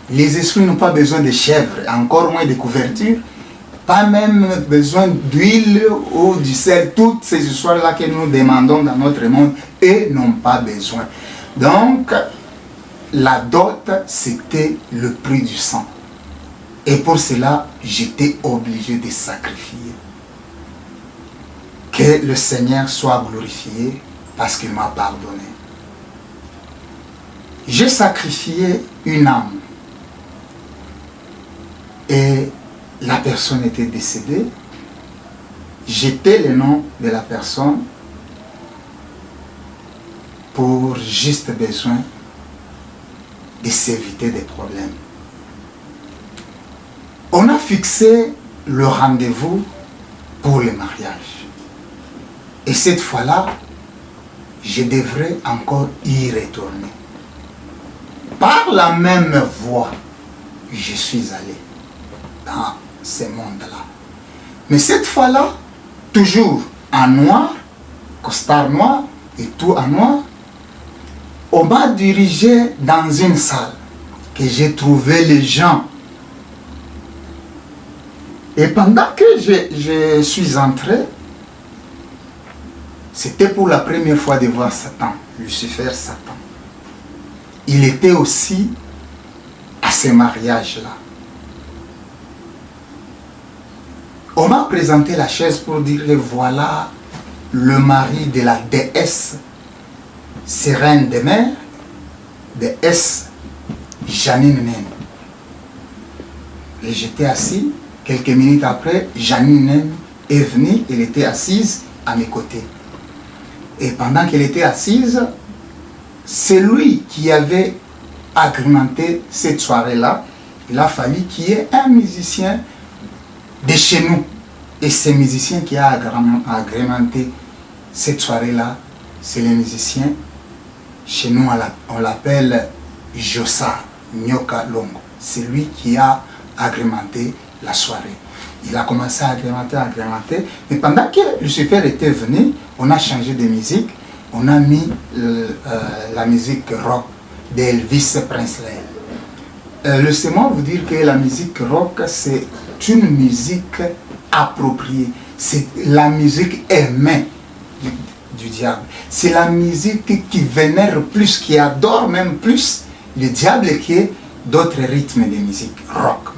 Les esprits n'ont pas besoin de chèvres, encore moins de couvertures. Pas même besoin d'huile ou du sel. Toutes ces histoires-là que nous demandons dans notre monde, eux n'ont pas besoin. Donc, la dot, c'était le prix du sang. Et pour cela, j'étais obligé de sacrifier. Que le Seigneur soit glorifié parce qu'il m'a pardonné. J'ai sacrifié une âme. Et la personne était décédée. J'étais le nom de la personne pour juste besoin de s'éviter des problèmes. On a fixé le rendez-vous pour le mariage. Et cette fois-là, je devrais encore y retourner. Par la même voie, je suis allé dans ce monde-là. Mais cette fois-là, toujours en noir, costard noir et tout en noir, on m'a dirigé dans une salle que j'ai trouvé les gens. Et pendant que je suis entré, c'était pour la première fois de voir Satan, Lucifer, Satan. Il était aussi à ce mariage-là. On m'a présenté la chaise pour dire que voilà le mari de la déesse Sirène des mers, déesse Janine Nen. Et j'étais assis. Quelques minutes après, Janine Nen est venue, elle était assise à mes côtés. Et pendant qu'elle était assise, c'est lui qui avait agrémenté cette soirée-là. Il a fallu qu'il y ait un musicien de chez nous. Et ces musiciens qui a agrémenté cette soirée-là, c'est les musiciens, chez nous on l'appelle Josa Nyoka Longo. C'est lui qui a agrémenté la soirée. Il a commencé à agrémenter, mais pendant que Lucifer était venu, on a changé de musique, on a mis la musique rock d'Elvis Presley. Laissez-moi vous dire que la musique rock, c'est une musique appropriée, c'est la musique aimée du diable. C'est la musique qui vénère plus, qui adore même plus le diable que d'autres rythmes de musique rock.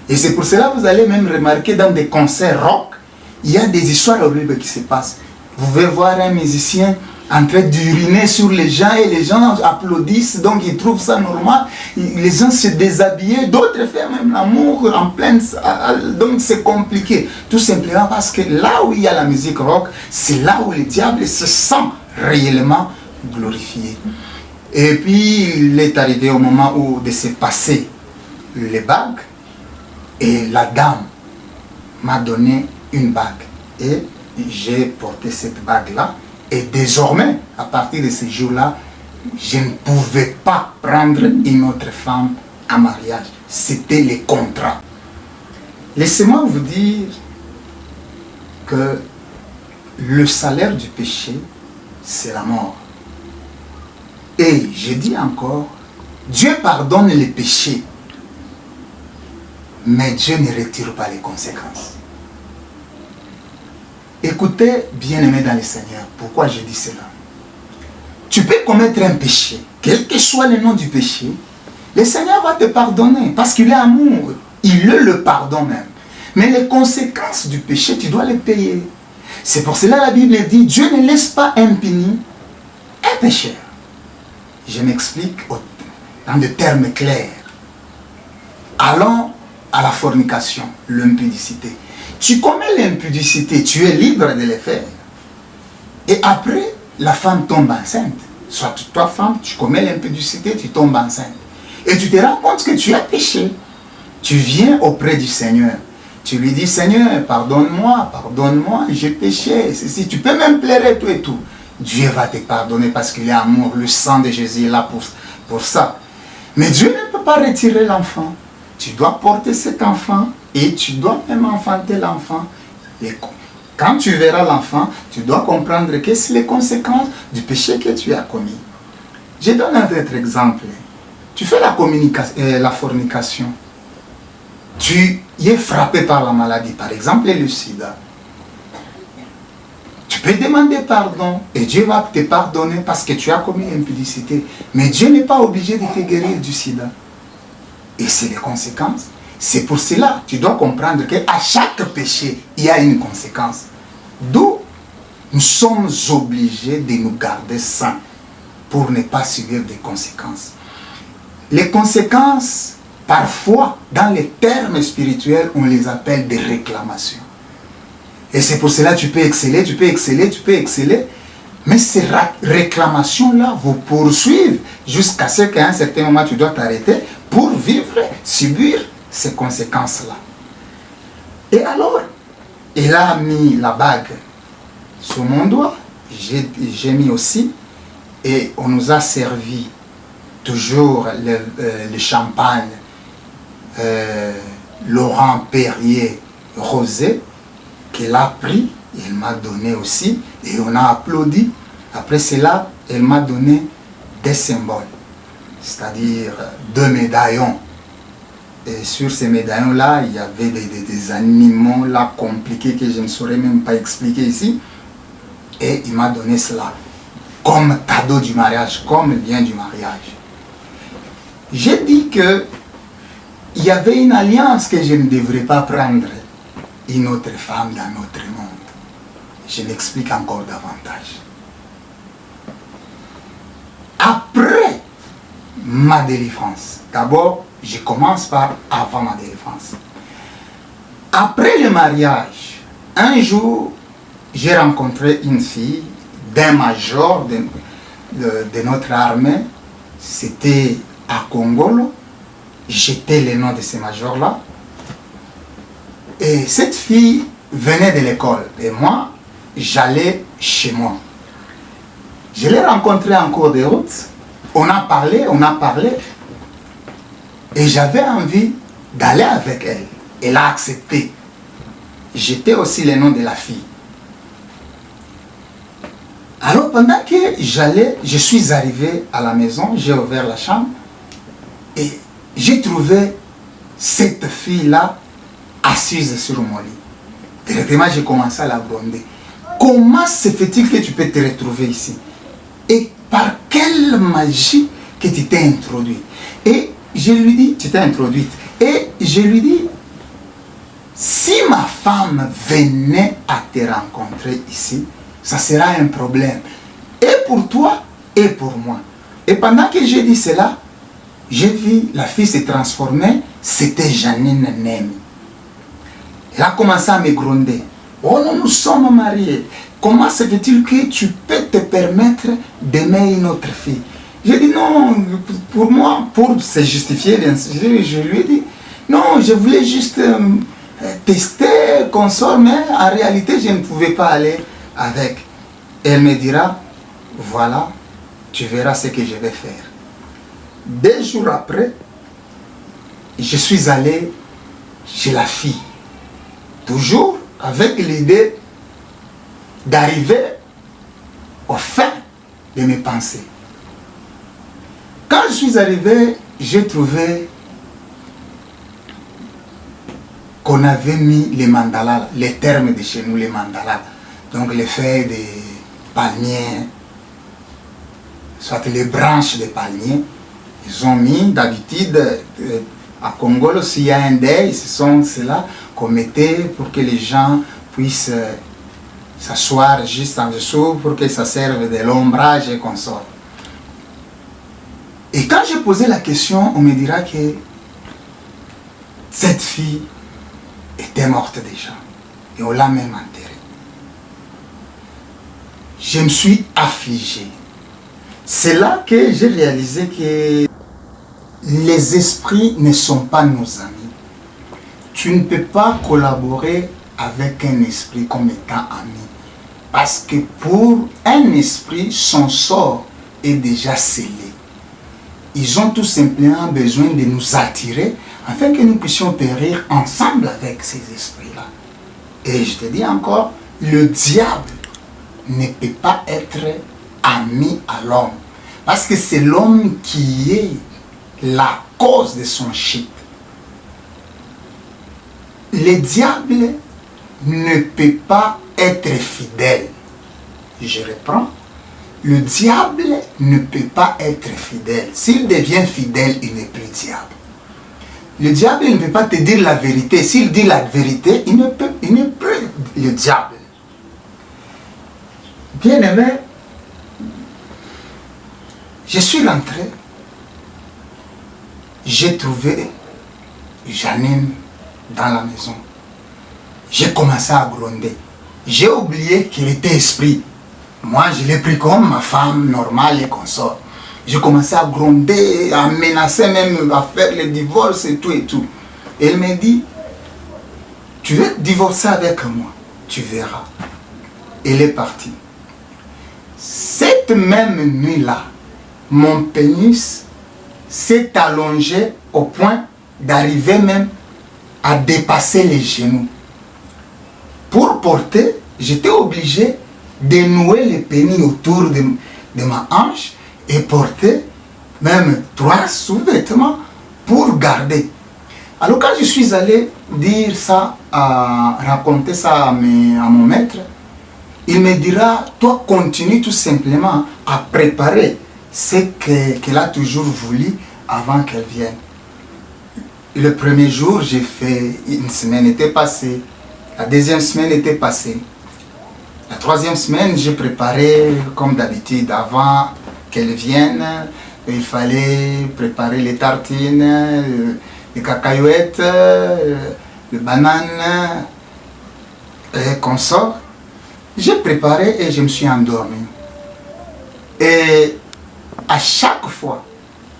Et c'est pour cela que vous allez même remarquer dans des concerts rock, il y a des histoires horribles qui se passent. Vous pouvez voir un musicien en train d'uriner sur les gens et les gens applaudissent, donc ils trouvent ça normal. Les gens se déshabillent, d'autres font même l'amour en pleine salle, donc c'est compliqué. Tout simplement parce que là où il y a la musique rock, c'est là où le diable se sent réellement glorifié. Et puis il est arrivé au moment où de se passer les bagues, et la dame m'a donné une bague. Et j'ai porté cette bague-là. Et désormais, à partir de ce jour-là, je ne pouvais pas prendre une autre femme en mariage. C'était le contrat. Laissez-moi vous dire que le salaire du péché, c'est la mort. Et je dis encore, Dieu pardonne les péchés, mais Dieu ne retire pas les conséquences. Écoutez, bien-aimés dans le Seigneur, pourquoi je dis cela? Tu peux commettre un péché, quel que soit le nom du péché, le Seigneur va te pardonner, parce qu'il est amour, il le pardonne même. Mais les conséquences du péché, tu dois les payer. C'est pour cela que la Bible dit, Dieu ne laisse pas impuni un pécheur. Je m'explique dans des termes clairs. Allons à la fornication, l'impudicité. Tu commets l'impudicité, tu es libre de le faire. Et après, la femme tombe enceinte. Soit toi, femme, tu commets l'impudicité, tu tombes enceinte. Et tu te rends compte que tu as péché. Tu viens auprès du Seigneur. Tu lui dis, Seigneur, pardonne-moi, j'ai péché. Ceci. Tu peux même pleurer tout et tout. Dieu va te pardonner parce qu'il est amour. Le sang de Jésus est là pour ça. Mais Dieu ne peut pas retirer l'enfant. Tu dois porter cet enfant et tu dois même enfanter l'enfant. Quand tu verras l'enfant, tu dois comprendre que c'est les conséquences du péché que tu as commis. Je donne un autre exemple. Tu fais la fornication. Tu es frappé par la maladie, par exemple le sida. Tu peux demander pardon et Dieu va te pardonner parce que tu as commis l'impudicité. Mais Dieu n'est pas obligé de te guérir du sida. Et c'est les conséquences. C'est pour cela que tu dois comprendre qu'à chaque péché, il y a une conséquence. D'où nous sommes obligés de nous garder sains pour ne pas subir des conséquences. Les conséquences, parfois, dans les termes spirituels, on les appelle des réclamations. Et c'est pour cela que tu peux exceller, mais ces réclamations-là vous poursuivent jusqu'à ce qu'à un certain moment, tu dois t'arrêter pour vivre, subir ces conséquences-là. Et alors, il a mis la bague sur mon doigt, j'ai mis aussi, et on nous a servi toujours le champagne Laurent Perrier rosé, qu'elle a pris, elle m'a donné aussi, et on a applaudi. Après cela, elle m'a donné des symboles, c'est-à-dire 2 médaillons. Et sur ces médaillons-là, il y avait des animaux là compliqués que je ne saurais même pas expliquer ici. Et il m'a donné cela comme cadeau du mariage, comme bien du mariage. J'ai dit que il y avait une alliance que je ne devrais pas prendre une autre femme dans notre monde. Je m'explique encore davantage. Après ma délivrance, d'abord, je commence par avant ma délivrance. Après le mariage, un jour, j'ai rencontré une fille d'un major de notre armée. C'était à Congolo. J'étais le nom de ce major-là. Et cette fille venait de l'école. Et moi, j'allais chez moi. Je l'ai rencontrée en cours de route. On a parlé. Et j'avais envie d'aller avec elle. Elle a accepté. J'étais aussi le nom de la fille. Alors pendant que je suis arrivé à la maison, j'ai ouvert la chambre et j'ai trouvé cette fille-là assise sur mon lit. Directement, j'ai commencé à la gronder. Comment se fait-il que tu peux te retrouver ici? Et par quelle magie que tu t'es introduit? Et je lui dis, tu t'es introduite. Et je lui dis, si ma femme venait à te rencontrer ici, ça sera un problème. Et pour toi, et pour moi. Et pendant que j'ai dit cela, j'ai vu la fille se transformer. C'était Janine Nemi. Elle a commencé à me gronder. Oh non, nous sommes mariés. Comment se fait-il que tu peux te permettre d'aimer une autre fille? J'ai dit non, pour moi, pour se justifier, je lui ai dit, non, je voulais juste tester, consort, mais en réalité, je ne pouvais pas aller avec. Elle me dira, voilà, tu verras ce que je vais faire. 2 jours après, je suis allé chez la fille. Toujours avec l'idée d'arriver au fin de mes pensées. Quand je suis arrivé, j'ai trouvé qu'on avait mis les mandalas, les termes de chez nous, les mandalas. Donc les feuilles de palmiers, soit les branches de palmiers. Ils ont mis d'habitude, à Congo, s'il y a un deuil, ce sont ceux-là qu'on mettait pour que les gens puissent s'asseoir juste en dessous pour que ça serve de l'ombrage et qu'on sorte. Et quand j'ai posé la question, on me dira que cette fille était morte déjà. Et on l'a même enterrée. Je me suis affligé. C'est là que j'ai réalisé que les esprits ne sont pas nos amis. Tu ne peux pas collaborer avec un esprit comme étant ami. Parce que pour un esprit, son sort est déjà scellé. Ils ont tout simplement besoin de nous attirer afin que nous puissions périr ensemble avec ces esprits-là. Et je te dis encore, le diable ne peut pas être ami à l'homme. Parce que c'est l'homme qui est la cause de son shit. Le diable ne peut pas être fidèle. Je reprends. Le diable ne peut pas être fidèle. S'il devient fidèle, il n'est plus diable. Le diable ne peut pas te dire la vérité. S'il dit la vérité, il n'est plus le diable. Bien aimé, je suis rentré. J'ai trouvé Janine dans la maison. J'ai commencé à gronder. J'ai oublié qu'il était esprit. Moi, je l'ai pris comme ma femme normale et consort. J'ai commencé à gronder, à menacer même, à faire le divorce et tout et tout. Et elle m'a dit, tu veux divorcer avec moi? Tu verras. Elle est partie. Cette même nuit-là, mon pénis s'est allongé au point d'arriver même à dépasser les genoux. Pour porter, j'étais obligé de nouer le pénis autour de ma hanche et porter même 3 sous-vêtements pour garder. Alors quand je suis allé dire ça, raconter ça à mon maître, il me dira, toi continue tout simplement à préparer ce qu'elle a toujours voulu avant qu'elle vienne. Le premier jour, j'ai fait, une semaine était passée, la deuxième semaine était passée. La troisième semaine, j'ai préparé comme d'habitude avant qu'elle vienne. Il fallait préparer les tartines, les cacahuètes, les bananes et consorts. J'ai préparé et je me suis endormi. Et à chaque fois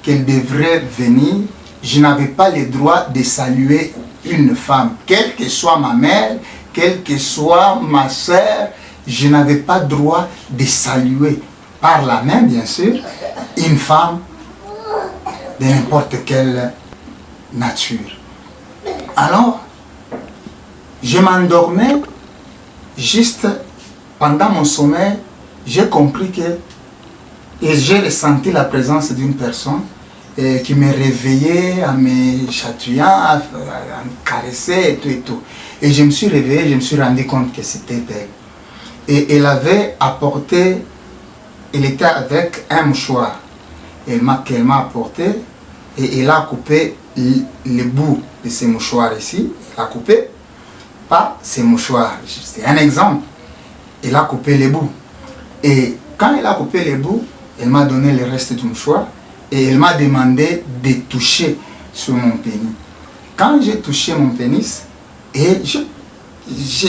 qu'elle devrait venir, je n'avais pas le droit de saluer une femme, quelle que soit ma mère, quelle que soit ma soeur, je n'avais pas droit de saluer par la main, bien sûr, une femme de n'importe quelle nature. Alors, je m'endormais, juste pendant mon sommeil, j'ai compris que, et j'ai ressenti la présence d'une personne qui me réveillait en me chatouillant, à me caresser et tout et tout. Et je me suis réveillé, je me suis rendu compte que c'était elle. Et elle avait apporté, elle était avec un mouchoir qu'elle m'a apporté, et elle a coupé le bout de ces mouchoirs ici, elle a coupé, pas ces mouchoirs, c'est un exemple, elle a coupé les bouts. Et quand elle a coupé les bouts, elle m'a donné le reste du mouchoir et elle m'a demandé de toucher sur mon pénis. Quand j'ai touché mon pénis, et je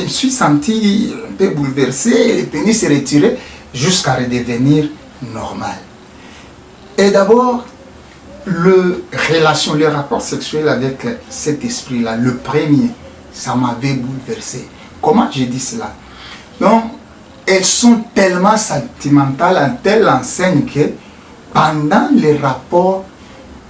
me suis senti un peu bouleversé, le pénis s'est retiré jusqu'à redevenir normal. Et d'abord, le rapport sexuel avec cet esprit-là, le premier, ça m'avait bouleversé. Comment j'ai dit cela? Donc, elles sont tellement sentimentales, à telle enseigne que pendant les rapports,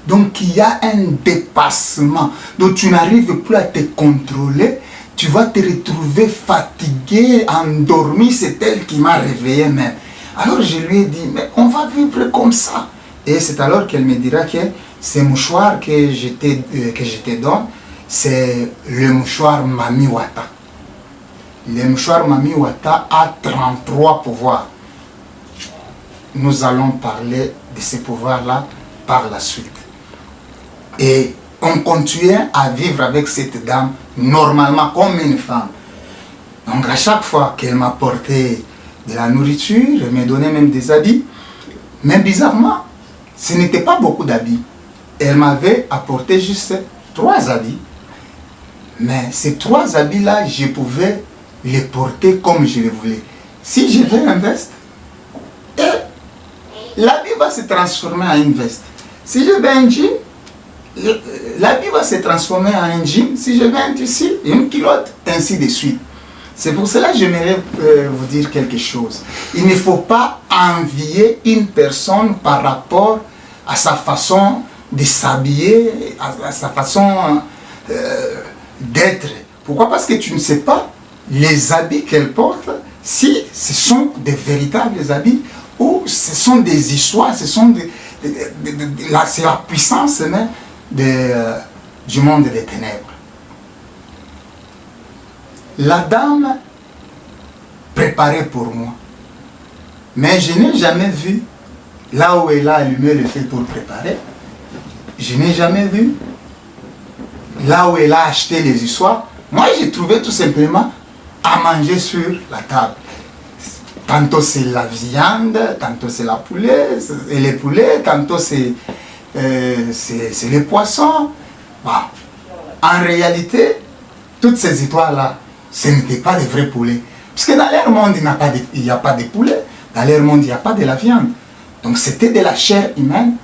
donc il y a un dépassement. Donc tu n'arrives plus à te contrôler, tu vas te retrouver fatigué, endormi, c'est elle qui m'a réveillé même. Alors je lui ai dit, mais on va vivre comme ça. Et c'est alors qu'elle me dira que ces mouchoirs que je te donne, c'est le mouchoir Mami Wata. Le mouchoir Mami Wata a 33 pouvoirs. Nous allons parler de ces pouvoirs-là par la suite. Et on continuait à vivre avec cette dame normalement comme une femme. Donc à chaque fois qu'elle m'apportait de la nourriture, elle me donnait même des habits. Mais bizarrement, ce n'était pas beaucoup d'habits. Elle m'avait apporté juste 3 habits. Mais ces 3 habits-là, je pouvais les porter comme je le voulais. Si je veux un veste, l'habit va se transformer en une veste. Si je veux un jean, l'habit va se transformer en un jean. Si je veux un tissu, une culotte, ainsi de suite. C'est pour cela que j'aimerais vous dire quelque chose. Il ne faut pas envier une personne par rapport à sa façon de s'habiller, à sa façon d'être. Pourquoi? Parce que tu ne sais pas les habits qu'elle porte, si ce sont des véritables habits ou ce sont des histoires, ce sont c'est la puissance même du monde des ténèbres. La dame préparait pour moi, mais je n'ai jamais vu là où elle a allumé le feu pour préparer. Je n'ai jamais vu là où elle a acheté les histoires. Moi, j'ai trouvé tout simplement à manger sur la table. Tantôt c'est la viande, tantôt c'est la poulet, et les poulets, tantôt c'est les poissons. Bon. En réalité, toutes ces histoires-là, ce n'étaient pas des vrais poulets. Parce que dans leur monde, il n'y a pas de poulet. Dans leur monde, il n'y a pas de la viande. Donc c'était de la chair humaine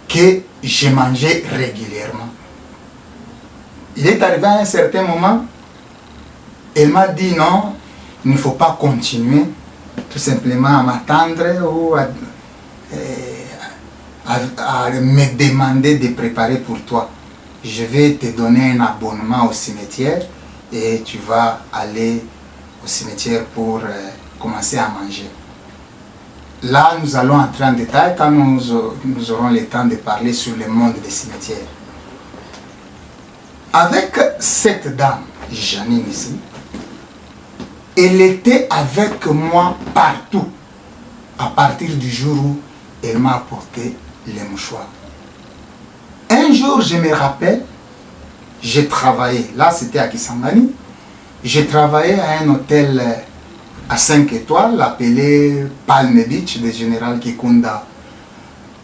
que j'ai mangé régulièrement. Il est arrivé à un certain moment, elle m'a dit non, il ne faut pas continuer tout simplement à m'attendre ou à me demander de préparer pour toi. Je vais te donner un abonnement au cimetière et tu vas aller au cimetière pour commencer à manger. Là, nous allons entrer en détail quand nous aurons le temps de parler sur le monde des cimetières. Avec cette dame, Janine ici, elle était avec moi partout, à partir du jour où elle m'a apporté les mouchoirs. Un jour, je me rappelle, j'ai travaillé, là c'était à Kisangani, j'ai travaillé à un hôtel à 5 étoiles appelé Palm Beach de Général Kikunda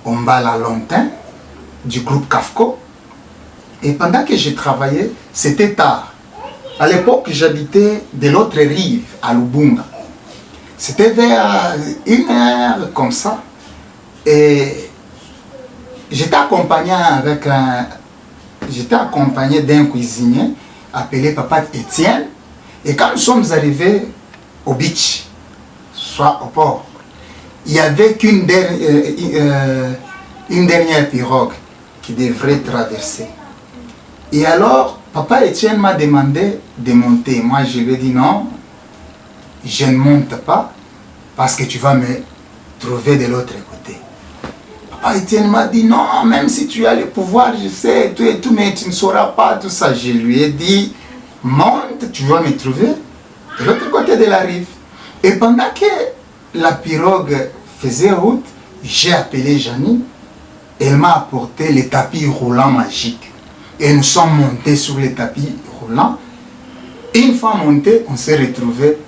Ombala Lontin du groupe CAFCO. Et pendant que j'ai travaillé, c'était tard. À l'époque, j'habitais de l'autre rive, à Lubunga. C'était vers 1h comme ça. Et j'étais accompagné avec un j'étais accompagné d'un cuisinier appelé Papa Étienne. Et quand nous sommes arrivés au beach, soit au port, il n'y avait qu'une dernière pirogue qui devrait traverser. Et alors, Papa Étienne m'a demandé de monter. Moi, je lui ai dit non, je ne monte pas parce que tu vas me trouver de l'autre côté. Papa Étienne m'a dit non, même si tu as le pouvoir, je sais, tout et tout, mais tu ne sauras pas tout ça. Je lui ai dit, monte, tu vas me trouver de l'autre côté de la rive. Et pendant que la pirogue faisait route, j'ai appelé Janie. Elle m'a apporté les tapis roulants magiques. Et nous sommes montés sur les tapis roulants. Une fois montés, on s'est retrouvés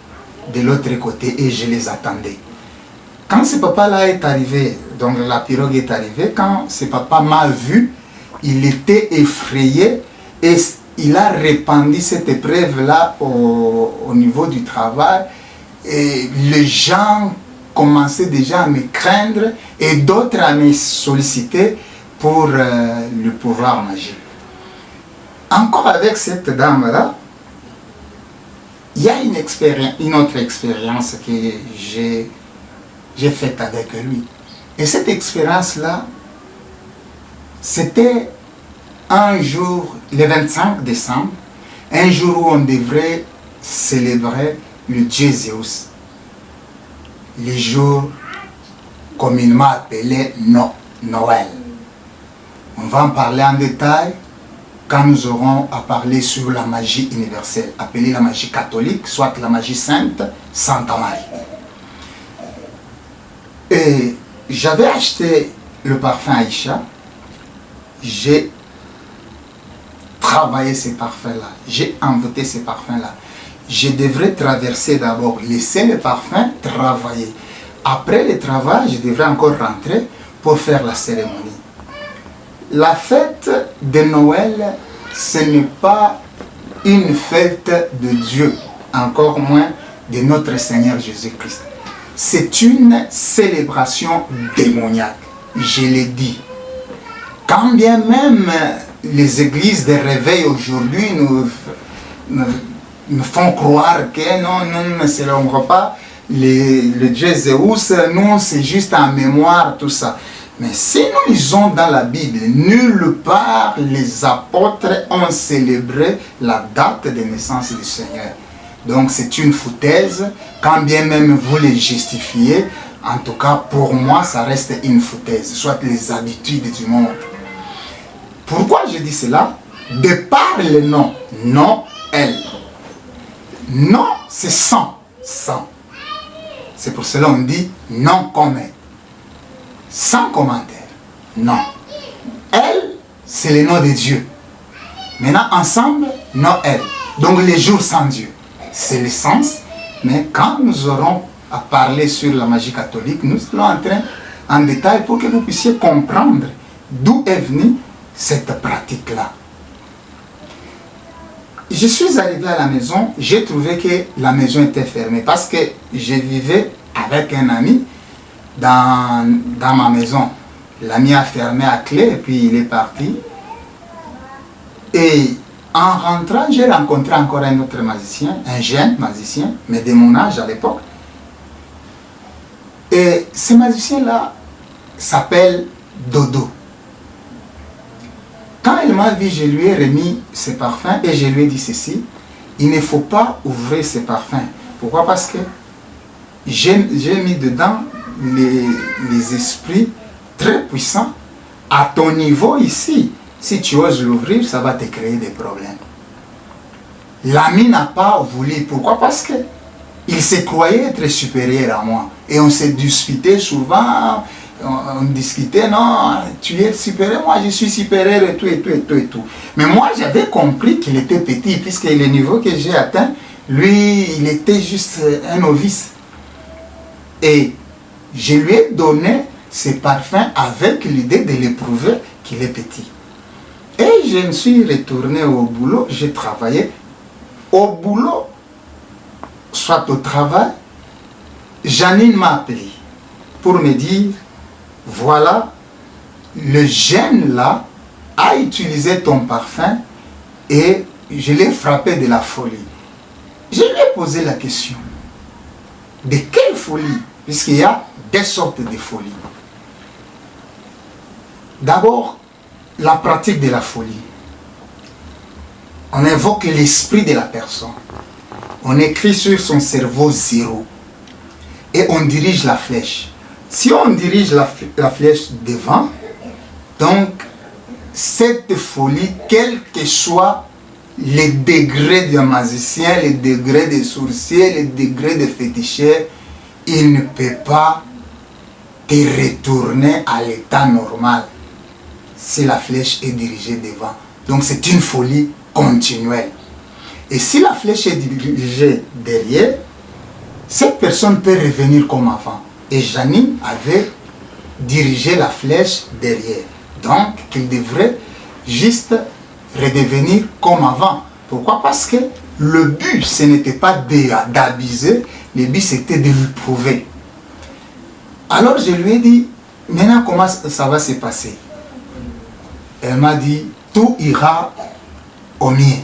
de l'autre côté et je les attendais. Quand ce papa-là est arrivé, donc la pirogue est arrivée, quand ce papa m'a vu, il était effrayé et il a répandu cette épreuve-là au niveau du travail. Et les gens commençaient déjà à me craindre et d'autres à me solliciter pour le pouvoir magique. Encore avec cette dame-là, il y a une autre expérience que j'ai faite avec lui. Et cette expérience-là, c'était un jour, le 25 décembre, un jour où on devrait célébrer le dieu Zeus. Le jour communément appelé Noël. On va en parler en détail quand nous aurons à parler sur la magie universelle, appelée la magie catholique, soit la magie sainte, Santa Marie. Et j'avais acheté le parfum Aïcha, j'ai travaillé ces parfums-là, j'ai envoûté ces parfums-là. Je devrais traverser d'abord, laisser le parfum travailler. Après le travail, je devrais encore rentrer pour faire la cérémonie. La fête de Noël, ce n'est pas une fête de Dieu, encore moins de notre Seigneur Jésus-Christ. C'est une célébration démoniaque, je l'ai dit. Quand bien même les églises de réveil aujourd'hui nous font croire que non, nous ne célébrons pas le dieu Zeus, nous c'est juste en mémoire tout ça. Mais si nous lisons dans la Bible, nulle part les apôtres ont célébré la date de naissance du Seigneur. Donc c'est une foutaise, quand bien même vous les justifiez, en tout cas pour moi ça reste une foutaise, soit les habitudes du monde. Pourquoi je dis cela? De par le nom, Noël. Non, c'est sans. C'est pour cela qu'on dit non commun. Sans commentaire. Non. Elle, c'est le nom de Dieu. Maintenant, ensemble, Noël. Donc les jours sans Dieu. C'est le sens. Mais quand nous aurons à parler sur la magie catholique, nous allons entrer en détail pour que vous puissiez comprendre d'où est venue cette pratique-là. Je suis arrivé à la maison, j'ai trouvé que la maison était fermée parce que je vivais avec un ami dans ma maison. L'ami a fermé à clé et puis il est parti. Et en rentrant, j'ai rencontré encore un autre magicien, un jeune magicien, mais de mon âge à l'époque. Et ce magicien-là s'appelle Dodo. Quand il m'a vu, je lui ai remis ses parfums et je lui ai dit ceci: il ne faut pas ouvrir ces parfums. Pourquoi? Parce que j'ai mis dedans les esprits très puissants. À ton niveau ici, si tu oses l'ouvrir, ça va te créer des problèmes. L'ami n'a pas voulu. Pourquoi? Parce que il se croyait être supérieur à moi. Et on s'est disputé souvent. On discutait, non, tu es supérieur, moi je suis supérieur et tout, et tout, et tout, et tout. Mais moi j'avais compris qu'il était petit, puisque le niveau que j'ai atteint, lui, il était juste un novice. Et je lui ai donné ces parfums avec l'idée de l'éprouver qu'il est petit. Et je me suis retourné au boulot, j'ai travaillé. Au boulot, soit au travail, Janine m'a appelé pour me dire: voilà, le jeune là a utilisé ton parfum et je l'ai frappé de la folie. Je lui ai posé la question. De quelle folie? Puisqu'il y a des sortes de folie. D'abord, la pratique de la folie. On invoque l'esprit de la personne. On écrit sur son cerveau 0. Et on dirige la flèche. Si on dirige la flèche devant, donc cette folie, quel que soit les degrés de magicien, les degrés de sorcier, les degrés de féticheur, il ne peut pas te retourner à l'état normal si la flèche est dirigée devant. Donc c'est une folie continuelle. Et si la flèche est dirigée derrière, cette personne peut revenir comme avant. Et Janine avait dirigé la flèche derrière. Donc, qu'il devrait juste redevenir comme avant. Pourquoi? Parce que le but, ce n'était pas d'abuser, le but c'était de lui prouver. Alors je lui ai dit, maintenant comment ça va se passer? Elle m'a dit, tout ira au mieux.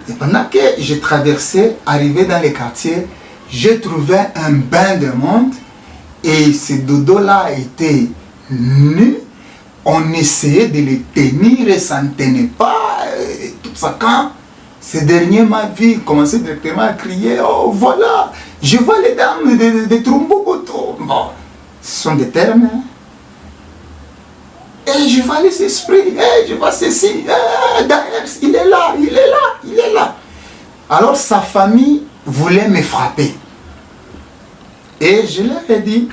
Et pendant que je traversais, arrivé dans les quartiers, j'ai trouvé un bain de monde et ce dodo-là était nu. On essayait de les tenir et ça ne tenait pas. Et tout ça, quand ce dernier m'a vu, commençait directement à crier, oh voilà, je vois les dames de Trumbukutu. Bon, ce sont des termes. Hein? Et je vois les esprits, je vois ceci, Daesh, il est là, il est là, il est là. Alors sa famille voulait me frapper. Et je leur ai dit,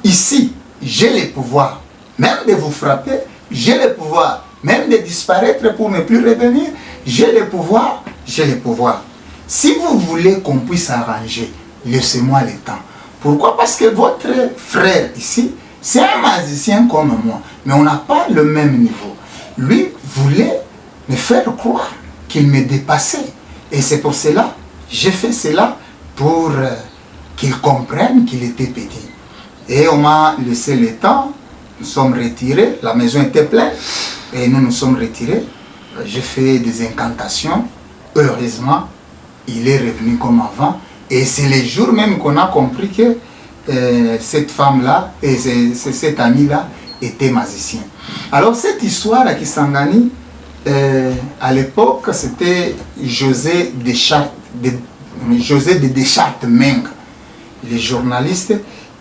ici, j'ai le pouvoir, même de vous frapper, j'ai le pouvoir, même de disparaître pour ne plus revenir, j'ai le pouvoir, j'ai le pouvoir. Si vous voulez qu'on puisse arranger, laissez-moi le temps. Pourquoi? Parce que votre frère ici, c'est un magicien comme moi, mais on n'a pas le même niveau. Lui voulait me faire croire qu'il me dépassait. Et c'est pour cela, j'ai fait cela pour qu'il comprenne qu'il était petit. Et on m'a laissé le temps, nous sommes retirés, la maison était pleine, et nous nous sommes retirés. J'ai fait des incantations, heureusement, il est revenu comme avant. Et c'est le jour même qu'on a compris que cette femme-là et cet ami-là était magicien. Alors cette histoire à Kisangani, à l'époque, c'était José de Deschartes-Meng, les journalistes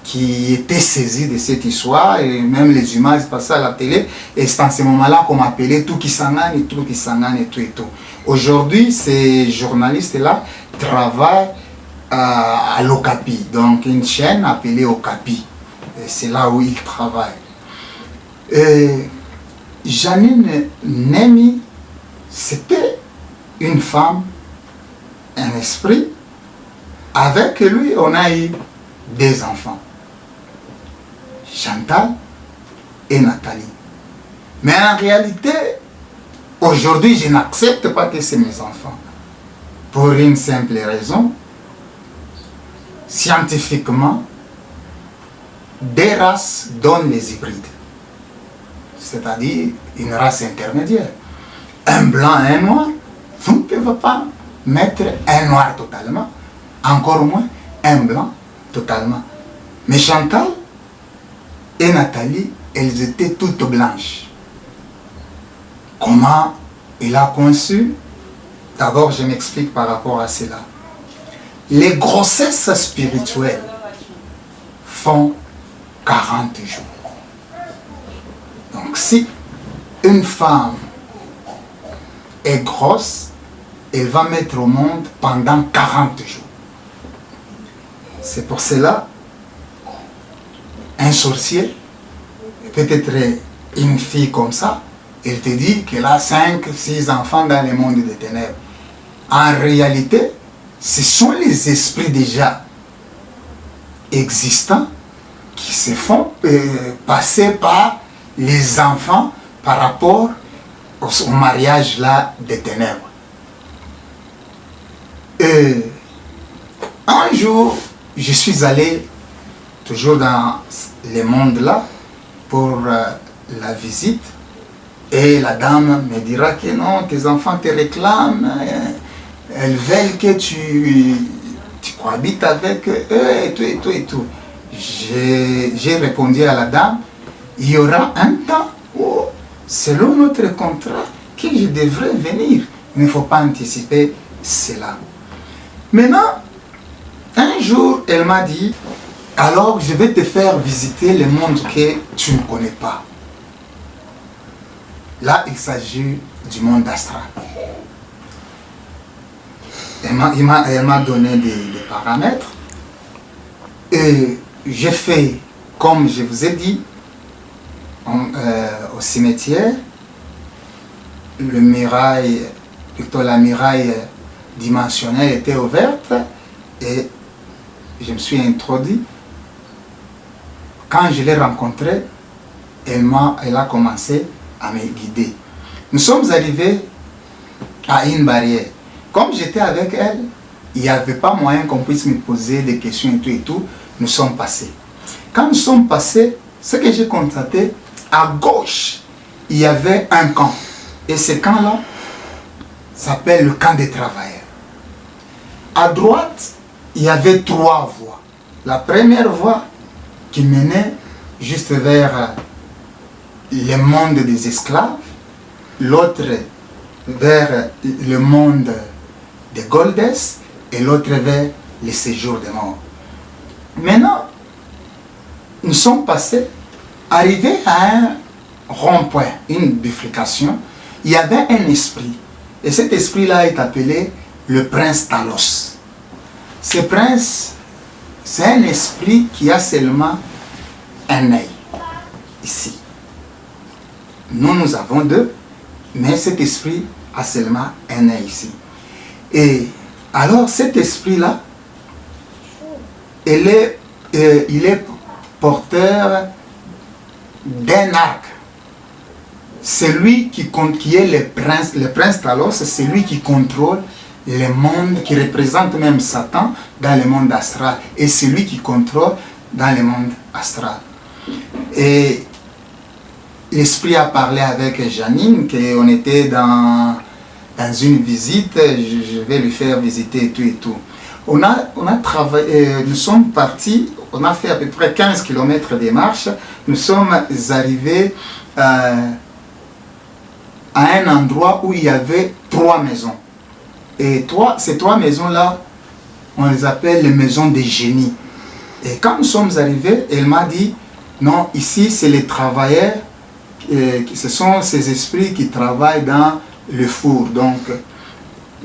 qui étaient saisis de cette histoire, et même les images passaient à la télé, et c'est en ce moment-là qu'on m'appelait tout Kisangani, tout Kisangani, tout et tout. Aujourd'hui, ces journalistes-là travaillent à l'Okapi, donc une chaîne appelée Okapi. C'est là où ils travaillent. Janine Nemi, c'était une femme, un esprit. Avec lui, on a eu des enfants. Chantal et Nathalie. Mais en réalité, aujourd'hui, je n'accepte pas que c'est mes enfants. Pour une simple raison. Scientifiquement, des races donnent les hybrides. C'est-à-dire une race intermédiaire. Un blanc et un noir, vous ne pouvez pas mettre un noir totalement, encore moins un blanc totalement. Mais Chantal et Nathalie, elles étaient toutes blanches. Comment il a conçu? D'abord, je m'explique par rapport à cela. Les grossesses spirituelles font 40 jours. Donc si une femme est grosse, elle va mettre au monde pendant 40 jours. C'est pour cela, un sorcier, peut-être une fille comme ça, elle te dit qu'elle a 5, 6 enfants dans le monde des ténèbres. En réalité, ce sont les esprits déjà existants qui se font passer par les enfants par rapport au mariage là des ténèbres. Un jour, je suis allé toujours dans le monde là pour la visite Et la dame me dira que non, tes enfants te réclament, elles veulent que tu cohabites avec eux et tout et tout et tout. J'ai répondu à la dame, il y aura un temps où, selon notre contrat, que je devrais venir. Il ne faut pas anticiper cela. Maintenant, un jour, elle m'a dit, alors je vais te faire visiter le monde que tu ne connais pas. Là, il s'agit du monde astral. Elle m'a donné des paramètres et j'ai fait, comme je vous ai dit, au cimetière, la muraille dimensionnelle était ouverte et je me suis introduit. Quand je l'ai rencontrée, elle a commencé à me guider. Nous sommes arrivés à une barrière. Comme j'étais avec elle, il n'y avait pas moyen qu'on puisse me poser des questions et tout. Nous sommes passés. Quand nous sommes passés, ce que j'ai constaté, à gauche, il y avait un camp. Et ce camp-là s'appelle le camp des travailleurs. À droite, il y avait 3 voies. La première voie qui menait juste vers le monde des esclaves, l'autre vers le monde des Goldes et l'autre vers le séjour des morts. Maintenant, nous sommes passés, arrivés à un rond-point, une bifurcation, il y avait un esprit. Et cet esprit-là est appelé le prince Talos. Ce prince, c'est un esprit qui a seulement un œil, ici. Nous avons 2, mais cet esprit a seulement un œil ici. Et alors cet esprit-là, il est porteur d'un arc. Celui qui est le prince Talos, c'est lui qui contrôle le monde, qui représente même Satan dans le monde astral. Et c'est lui qui contrôle dans le monde astral. Et l'esprit a parlé avec Janine, qu'on était dans une visite, je vais lui faire visiter et tout et tout. On a travaillé, nous sommes partis, on a fait à peu près 15 km de marche, nous sommes arrivés à un endroit où il y avait 3 maisons. Et ces 3 maisons-là, on les appelle les maisons des génies. Et quand nous sommes arrivés, elle m'a dit, non, ici c'est les travailleurs, ce sont ces esprits qui travaillent dans le four. Donc,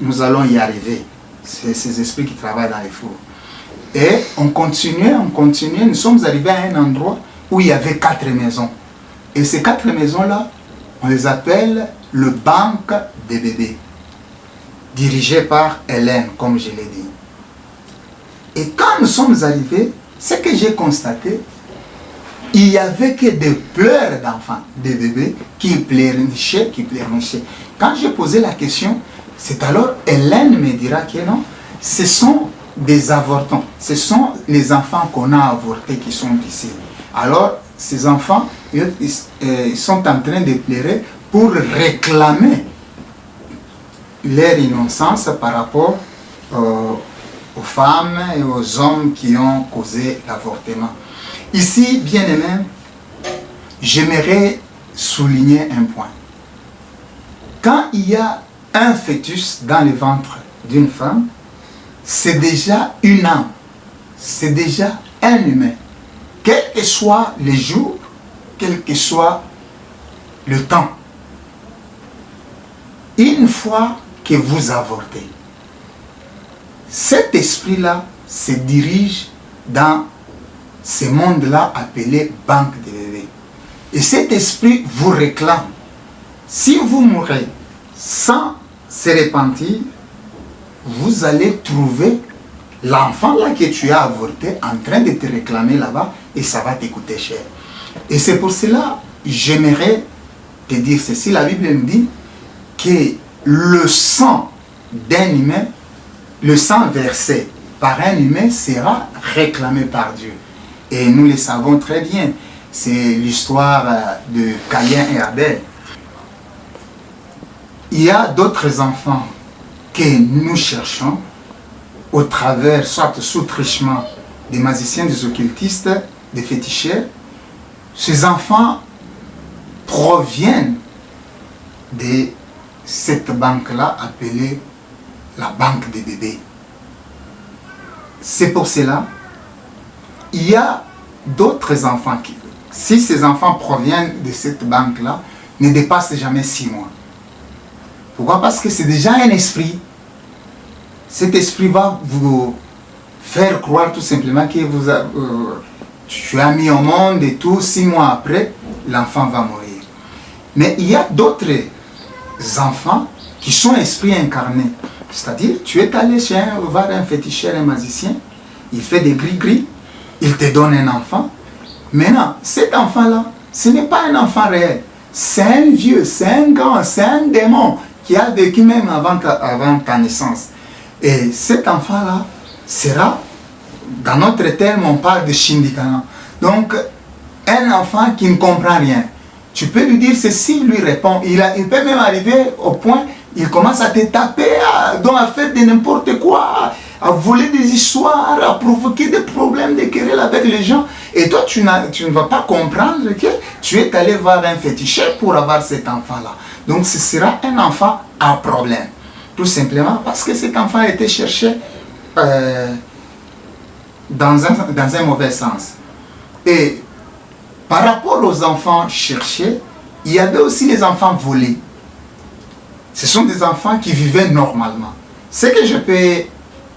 nous allons y arriver. C'est ces esprits qui travaillent dans le four. Et on continuait, nous sommes arrivés à un endroit où il y avait 4 maisons. Et ces 4 maisons-là, on les appelle le banque des bébés, dirigé par Hélène, comme je l'ai dit. Et quand nous sommes arrivés, ce que j'ai constaté, il n'y avait que des pleurs d'enfants, des bébés qui pleurnichaient, Quand j'ai posé la question, c'est alors Hélène me dira que non, ce sont des avortants, ce sont les enfants qu'on a avortés qui sont ici. Alors, ces enfants, ils sont en train de pleurer pour réclamer leur innocence par rapport aux femmes et aux hommes qui ont causé l'avortement. Ici, bien aimé, j'aimerais souligner un point. Quand il y a un fœtus dans le ventre d'une femme, c'est déjà une âme, c'est déjà un humain. Quel que soit le jour, quel que soit le temps. Une fois que vous avortez, cet esprit-là se dirige dans ce monde-là appelé banque de bébés. Et cet esprit vous réclame. Si vous mourrez sans se repentir, vous allez trouver l'enfant là que tu as avorté en train de te réclamer là-bas et ça va te coûter cher. Et c'est pour cela que j'aimerais te dire ceci. La Bible nous dit que le sang d'un humain, le sang versé par un humain sera réclamé par Dieu. Et nous le savons très bien. C'est l'histoire de Caïn et Abel. il y a d'autres enfants que nous cherchons au travers, soit sous trichement des magiciens, des occultistes, des féticheurs. Ces enfants proviennent de cette banque-là appelée la banque des bébés. C'est pour cela, il y a d'autres enfants qui, si ces enfants proviennent de cette banque-là, ne dépassent jamais 6 mois. Pourquoi? Parce que c'est déjà un esprit. Cet esprit va vous faire croire tout simplement que tu as mis au monde et tout, 6 mois après, l'enfant va mourir. Mais il y a d'autres enfants qui sont esprits incarnés. C'est-à-dire, tu es allé voir un féticheur, un magicien, il fait des gris-gris, il te donne un enfant. Maintenant, cet enfant-là, ce n'est pas un enfant réel. C'est un vieux, c'est un grand, c'est un démon qui a vécu même avant ta naissance. Et cet enfant-là sera, dans notre terme, on parle de Shindikana. Donc, un enfant qui ne comprend rien. Tu peux lui dire ceci, il lui répond. Il peut même arriver au point, il commence à te taper, à faire de n'importe quoi, à voler des histoires, à provoquer des problèmes, des querelles avec les gens. Et toi, tu ne vas pas comprendre que tu es allé voir un féticheur pour avoir cet enfant-là. Donc, ce sera un enfant à problème. Tout simplement parce que cet enfant a été cherché dans un mauvais sens. Et par rapport aux enfants cherchés, il y avait aussi les enfants volés. Ce sont des enfants qui vivaient normalement. Ce que je peux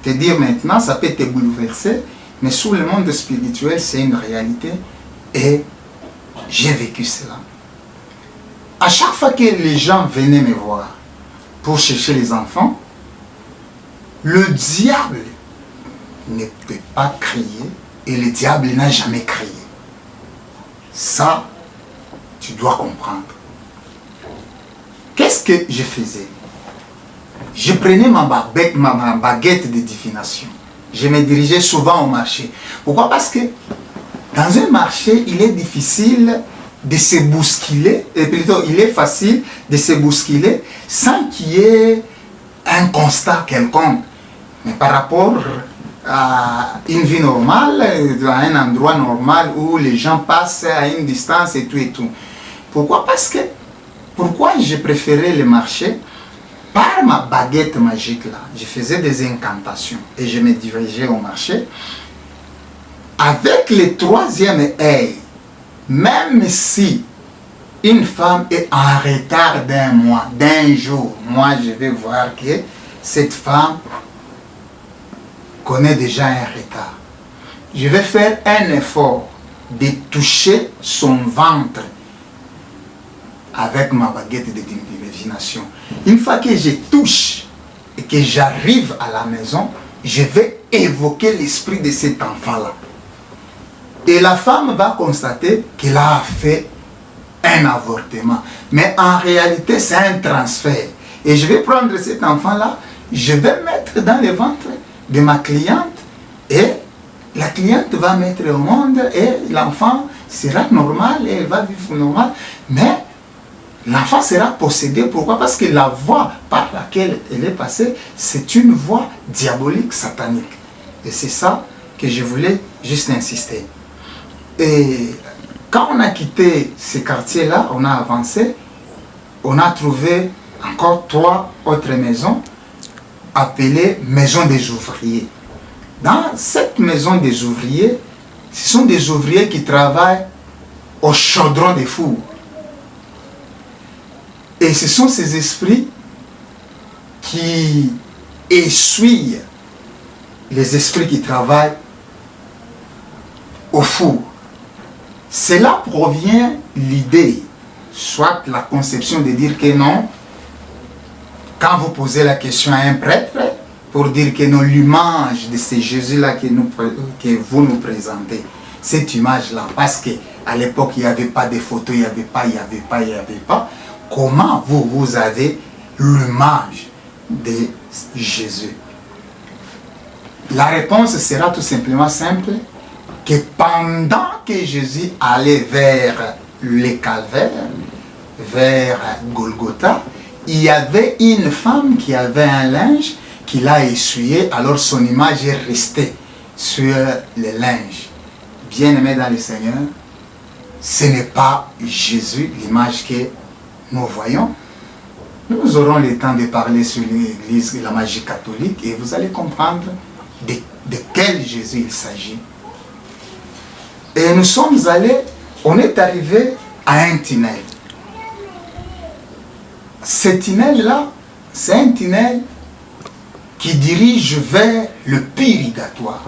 te dire maintenant, ça peut te bouleverser, mais sous le monde spirituel, c'est une réalité et j'ai vécu cela. À chaque fois que les gens venaient me voir pour chercher les enfants, le diable ne peut pas crier et le diable n'a jamais crié. Ça, tu dois comprendre. Qu'est-ce que je faisais? Je prenais ma baguette de divination. Je me dirigeais souvent au marché. Pourquoi? Parce que dans un marché, il est difficile de se bousculer, et plutôt il est facile de se bousculer sans qu'il y ait un constat quelconque. Mais par rapport à une vie normale, à un endroit normal où les gens passent à une distance et tout et tout. Pourquoi? Parce que, pourquoi j'ai préféré le marché? Par ma baguette magique là, je faisais des incantations et je me dirigeais au marché. Avec le troisième œil, même si une femme est en retard d'un mois, d'un jour, moi je vais voir que cette femme connaît déjà un retard. Je vais faire un effort de toucher son ventre avec ma baguette de divination. Une fois que je touche et que j'arrive à la maison, je vais évoquer l'esprit de cet enfant-là. Et la femme va constater qu'elle a fait un avortement. Mais en réalité, c'est un transfert. Et je vais prendre cet enfant-là, je vais mettre dans le ventre de ma cliente et la cliente va mettre au monde et l'enfant sera normal et elle va vivre normal. Mais l'enfant sera possédé. Pourquoi? Parce que la voie par laquelle elle est passée, c'est une voie diabolique, satanique. Et c'est ça que je voulais juste insister. Et quand on a quitté ces quartiers-là, on a avancé, on a trouvé encore 3 autres maisons appelées maisons des ouvriers. Dans cette maison des ouvriers, ce sont des ouvriers qui travaillent au chaudron des fours. Et ce sont ces esprits qui essuient les esprits qui travaillent au four. Cela provient l'idée, soit la conception de dire que non, quand vous posez la question à un prêtre, pour dire que non, l'image de ce Jésus-là que vous nous présentez, cette image-là, parce qu'à l'époque, il n'y avait pas de photos, il n'y avait pas, comment vous avez l'image de Jésus? La réponse sera tout simplement simple, que pendant que Jésus allait vers le calvaire, vers Golgotha, il y avait une femme qui avait un linge qu'il a essuyé, alors son image est restée sur le linge. Bien-aimé dans le Seigneur, ce n'est pas Jésus, l'image que nous voyons. Nous aurons le temps de parler sur l'Église et la magie catholique et vous allez comprendre de quel Jésus il s'agit. Et nous sommes allés, on est arrivé à un tunnel. Ce tunnel-là, c'est un tunnel qui dirige vers le purgatoire.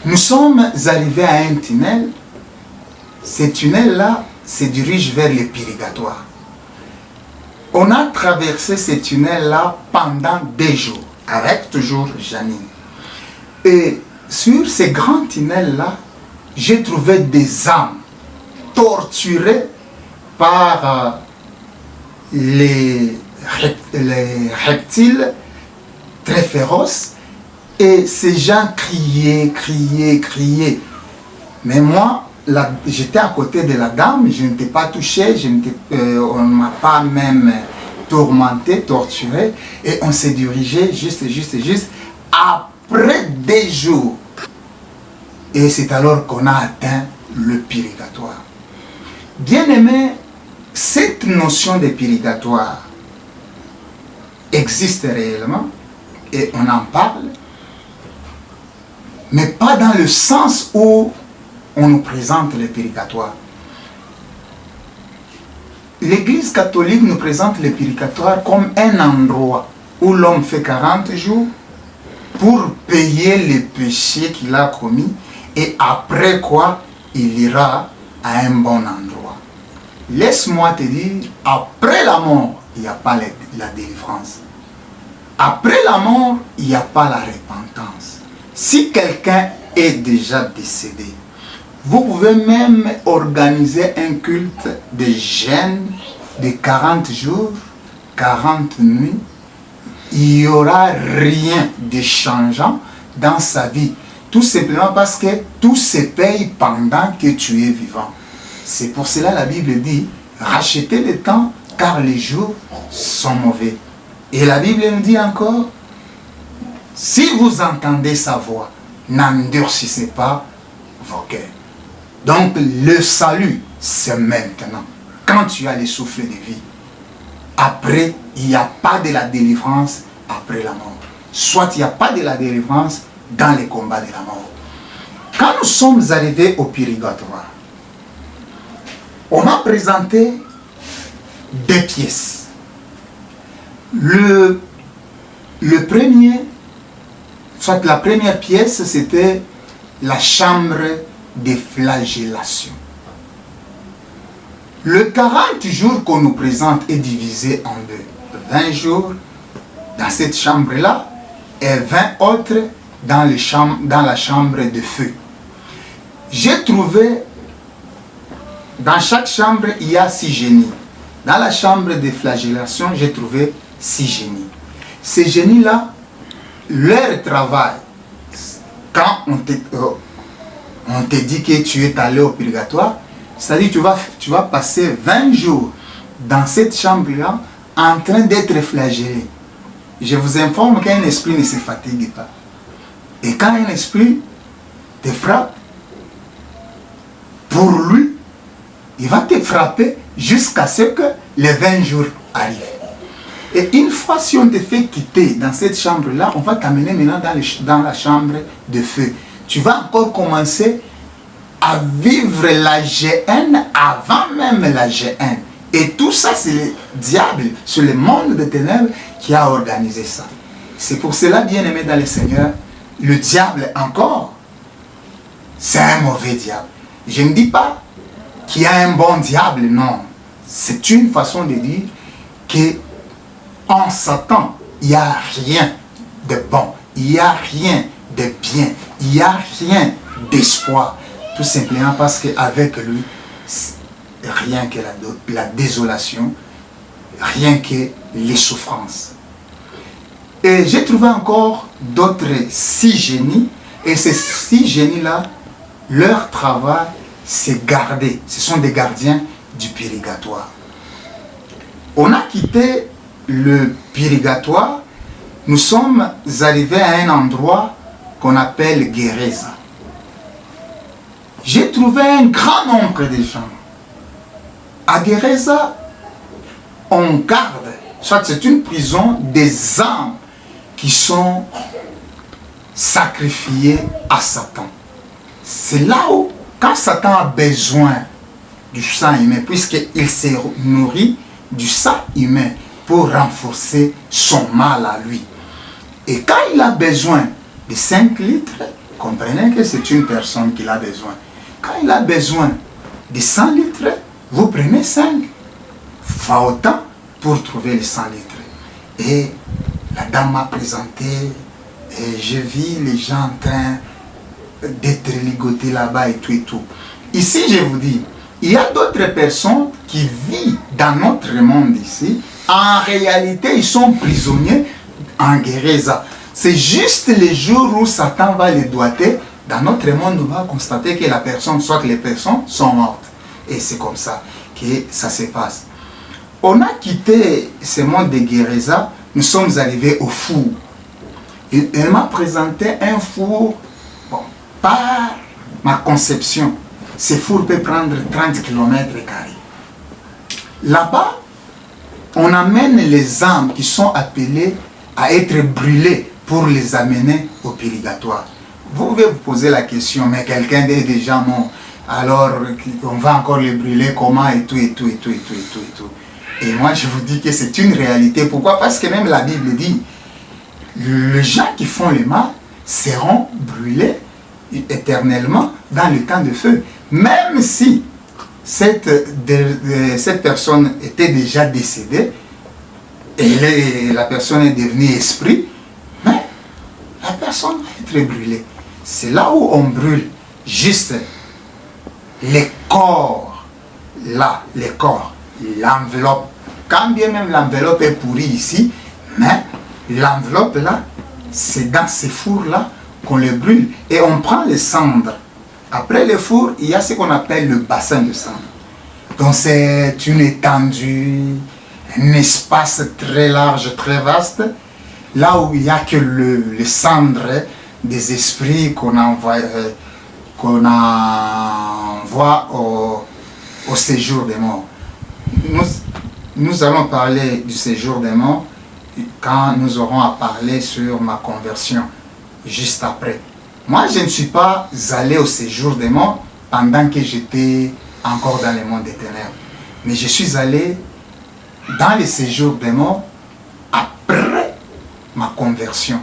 Nous sommes arrivés à un tunnel. Ce tunnel-là se dirige vers le purgatoire. On a traversé ce tunnel-là pendant 2 jours, avec toujours Janine. Et sur ces grands tunnels-là, j'ai trouvé des âmes torturées par les reptiles très féroces. Et ces gens criaient. Mais moi, j'étais à côté de la dame, je n'étais pas touché, on ne m'a pas même tourmenté, torturé, et on s'est dirigé juste après 2 jours. Et c'est alors qu'on a atteint le purgatoire. Bien-aimé, cette notion de purgatoire existe réellement, et on en parle, mais pas dans le sens où on nous présente le purgatoire. L'Église catholique nous présente le purgatoire comme un endroit où l'homme fait 40 jours pour payer les péchés qu'il a commis et après quoi il ira à un bon endroit. Laisse-moi te dire, après la mort, il n'y a pas la délivrance. Après la mort, il n'y a pas la repentance. Si quelqu'un est déjà décédé, vous pouvez même organiser un culte de jeûne de 40 jours, 40 nuits. Il n'y aura rien de changeant dans sa vie. Tout simplement parce que tout se paye pendant que tu es vivant. C'est pour cela la Bible dit, rachetez le temps car les jours sont mauvais. Et la Bible nous dit encore, si vous entendez sa voix, n'endurcissez pas vos cœurs. Donc le salut, c'est maintenant. Quand tu as le souffle de vie, après, il n'y a pas de la délivrance après la mort. Soit il n'y a pas de la délivrance dans les combats de la mort. Quand nous sommes arrivés au purgatoire, on m'a présenté 2 pièces. Le premier, soit la première pièce, c'était la chambre de flagellation. Le 40 jours qu'on nous présente est divisé en 2. 20 jours dans cette chambre-là et 20 autres dans la chambre de feu. J'ai trouvé, dans chaque chambre, il y a 6 génies. Dans la chambre de flagellation, j'ai trouvé 6 génies. Ces génies-là, leur travail, quand on te dit que tu es allé au purgatoire, c'est-à-dire que tu vas passer 20 jours dans cette chambre-là en train d'être flagellé. Je vous informe qu'un esprit ne se fatigue pas. Et quand un esprit te frappe, pour lui, il va te frapper jusqu'à ce que les 20 jours arrivent. Et une fois si on te fait quitter dans cette chambre-là, on va t'amener maintenant dans la chambre de feu. Tu vas encore commencer à vivre la GN avant même la GN. Et tout ça, c'est le diable, c'est le monde des ténèbres qui a organisé ça. C'est pour cela, bien-aimé dans le Seigneur, le diable encore, c'est un mauvais diable. Je ne dis pas qu'il y a un bon diable, non. C'est une façon de dire que en Satan, il n'y a rien de bon, il n'y a rien de bien, il n'y a rien d'espoir. Tout simplement parce qu'avec lui, rien que la désolation, rien que les souffrances. Et j'ai trouvé encore d'autres 6 génies, et ces 6 génies-là, leur travail, c'est garder. Ce sont des gardiens du purgatoire. On a quitté le purgatoire, nous sommes arrivés à un endroit qu'on appelle Gereza. J'ai trouvé un grand nombre de gens. À Gereza, on garde, soit c'est une prison des âmes qui sont sacrifiées à Satan. C'est là où, quand Satan a besoin du sang humain, puisqu'il se nourrit du sang humain pour renforcer son mal à lui. Et quand il a besoin de 5 litres, comprenez que c'est une personne qui a besoin. Quand il a besoin de 100 litres, vous prenez 5. Faut autant pour trouver les 100 litres. Et la dame m'a présenté, et je vis les gens en train d'être ligotés là-bas et tout et tout. Ici, je vous dis, il y a d'autres personnes qui vivent dans notre monde ici. En réalité, ils sont prisonniers en Gereza. C'est juste les jours où Satan va les doiter. Dans notre monde, on va constater que la personne, soit que les personnes sont mortes. Et c'est comme ça que ça se passe. On a quitté ce monde de Gereza, nous sommes arrivés au four. Elle m'a présenté un four, bon, par ma conception. Ce four peut prendre 30 km². Là-bas, on amène les âmes qui sont appelées à être brûlées pour les amener au purgatoire. Vous pouvez vous poser la question, mais quelqu'un est déjà mort, alors on va encore les brûler comment et tout et tout et tout et tout et tout et tout. Et moi je vous dis que c'est une réalité. Pourquoi? Parce que même la Bible dit, les gens qui font le mal seront brûlés éternellement dans le temps de feu. Même si cette personne était déjà décédée, et la personne est devenue esprit, mais la personne va être brûlée. C'est là où on brûle juste les corps, là, les corps, l'enveloppe. Quand bien même l'enveloppe est pourrie ici, mais l'enveloppe là, c'est dans ces fours-là qu'on les brûle. Et on prend les cendres. Après le four, il y a ce qu'on appelle le bassin de cendres. Donc c'est une étendue, un espace très large, très vaste, là où il n'y a que les cendres des esprits qu'on envoie au séjour des morts. Nous allons parler du séjour des morts quand nous aurons à parler sur ma conversion, juste après. Moi, je ne suis pas allé au séjour des morts pendant que j'étais encore dans le monde des ténèbres. Mais je suis allé dans le séjour des morts après ma conversion.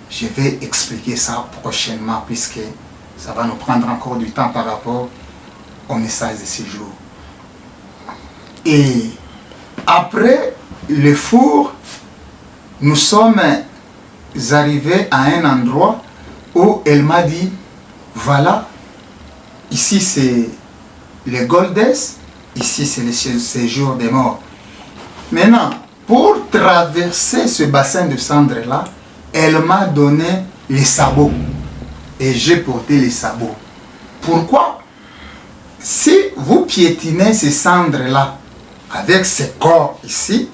Je vais expliquer ça prochainement puisque ça va nous prendre encore du temps par rapport au message de ce jour. Et après le four, nous sommes arrivés à un endroit où elle m'a dit, voilà, ici c'est le Goldes, ici c'est le séjour des morts. Maintenant, pour traverser ce bassin de cendres là, elle m'a donné les sabots. Et j'ai porté les sabots. Pourquoi? Si vous piétinez ces cendres là, avec ces corps ici,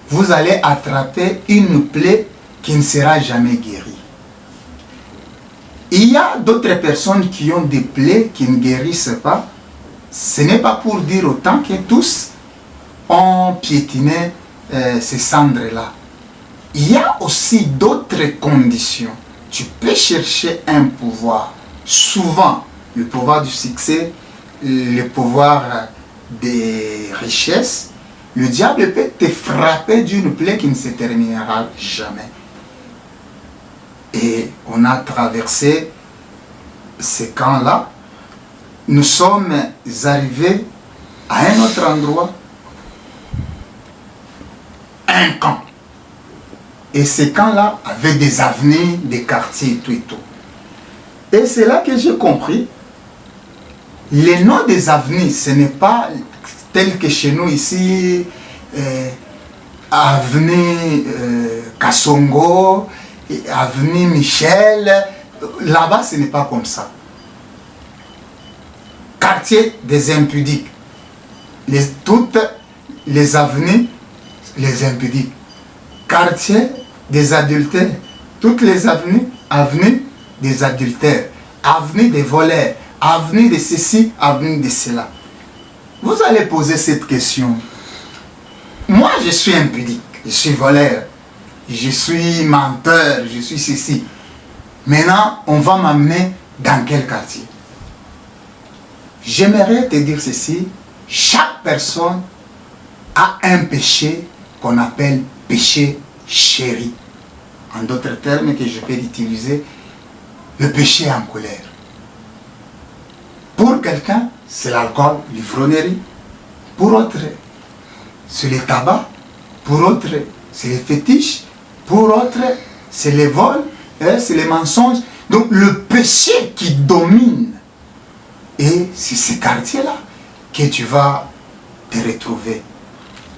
vous allez attraper une plaie qui ne sera jamais guérie. Il y a d'autres personnes qui ont des plaies qui ne guérissent pas. Ce n'est pas pour dire autant que tous ont piétiné ces cendres-là. Il y a aussi d'autres conditions. Tu peux chercher un pouvoir. Souvent, le pouvoir du succès, le pouvoir des richesses. Le diable peut te frapper d'une plaie qui ne se terminera jamais. Et on a traversé ces camps-là. Nous sommes arrivés à un autre endroit, un camp. Et ces camps-là avaient des avenues, des quartiers et tout et tout. Et c'est là que j'ai compris, les noms des avenues, ce n'est pas tel que chez nous ici, avenue Kassongo, avenue Michel. Là-bas, ce n'est pas comme ça. Quartier des impudiques. Toutes les avenues, les impudiques. Quartier des adultères, toutes les avenues, avenues des adultères, avenues des voleurs, avenues de ceci, avenues de cela. Vous allez poser cette question. Moi, je suis impudique, je suis voleur, je suis menteur, je suis ceci. Maintenant, on va m'amener dans quel quartier? J'aimerais te dire ceci, chaque personne a un péché qu'on appelle péché chéri. En d'autres termes que je peux utiliser, le péché en colère. Pour quelqu'un, c'est l'alcool, l'ivrognerie. Pour autre, c'est le tabac. Pour autre, c'est les fétiches. Pour autre, c'est les vols, c'est les mensonges. Donc le péché qui domine. Et c'est ces quartiers-là que tu vas te retrouver.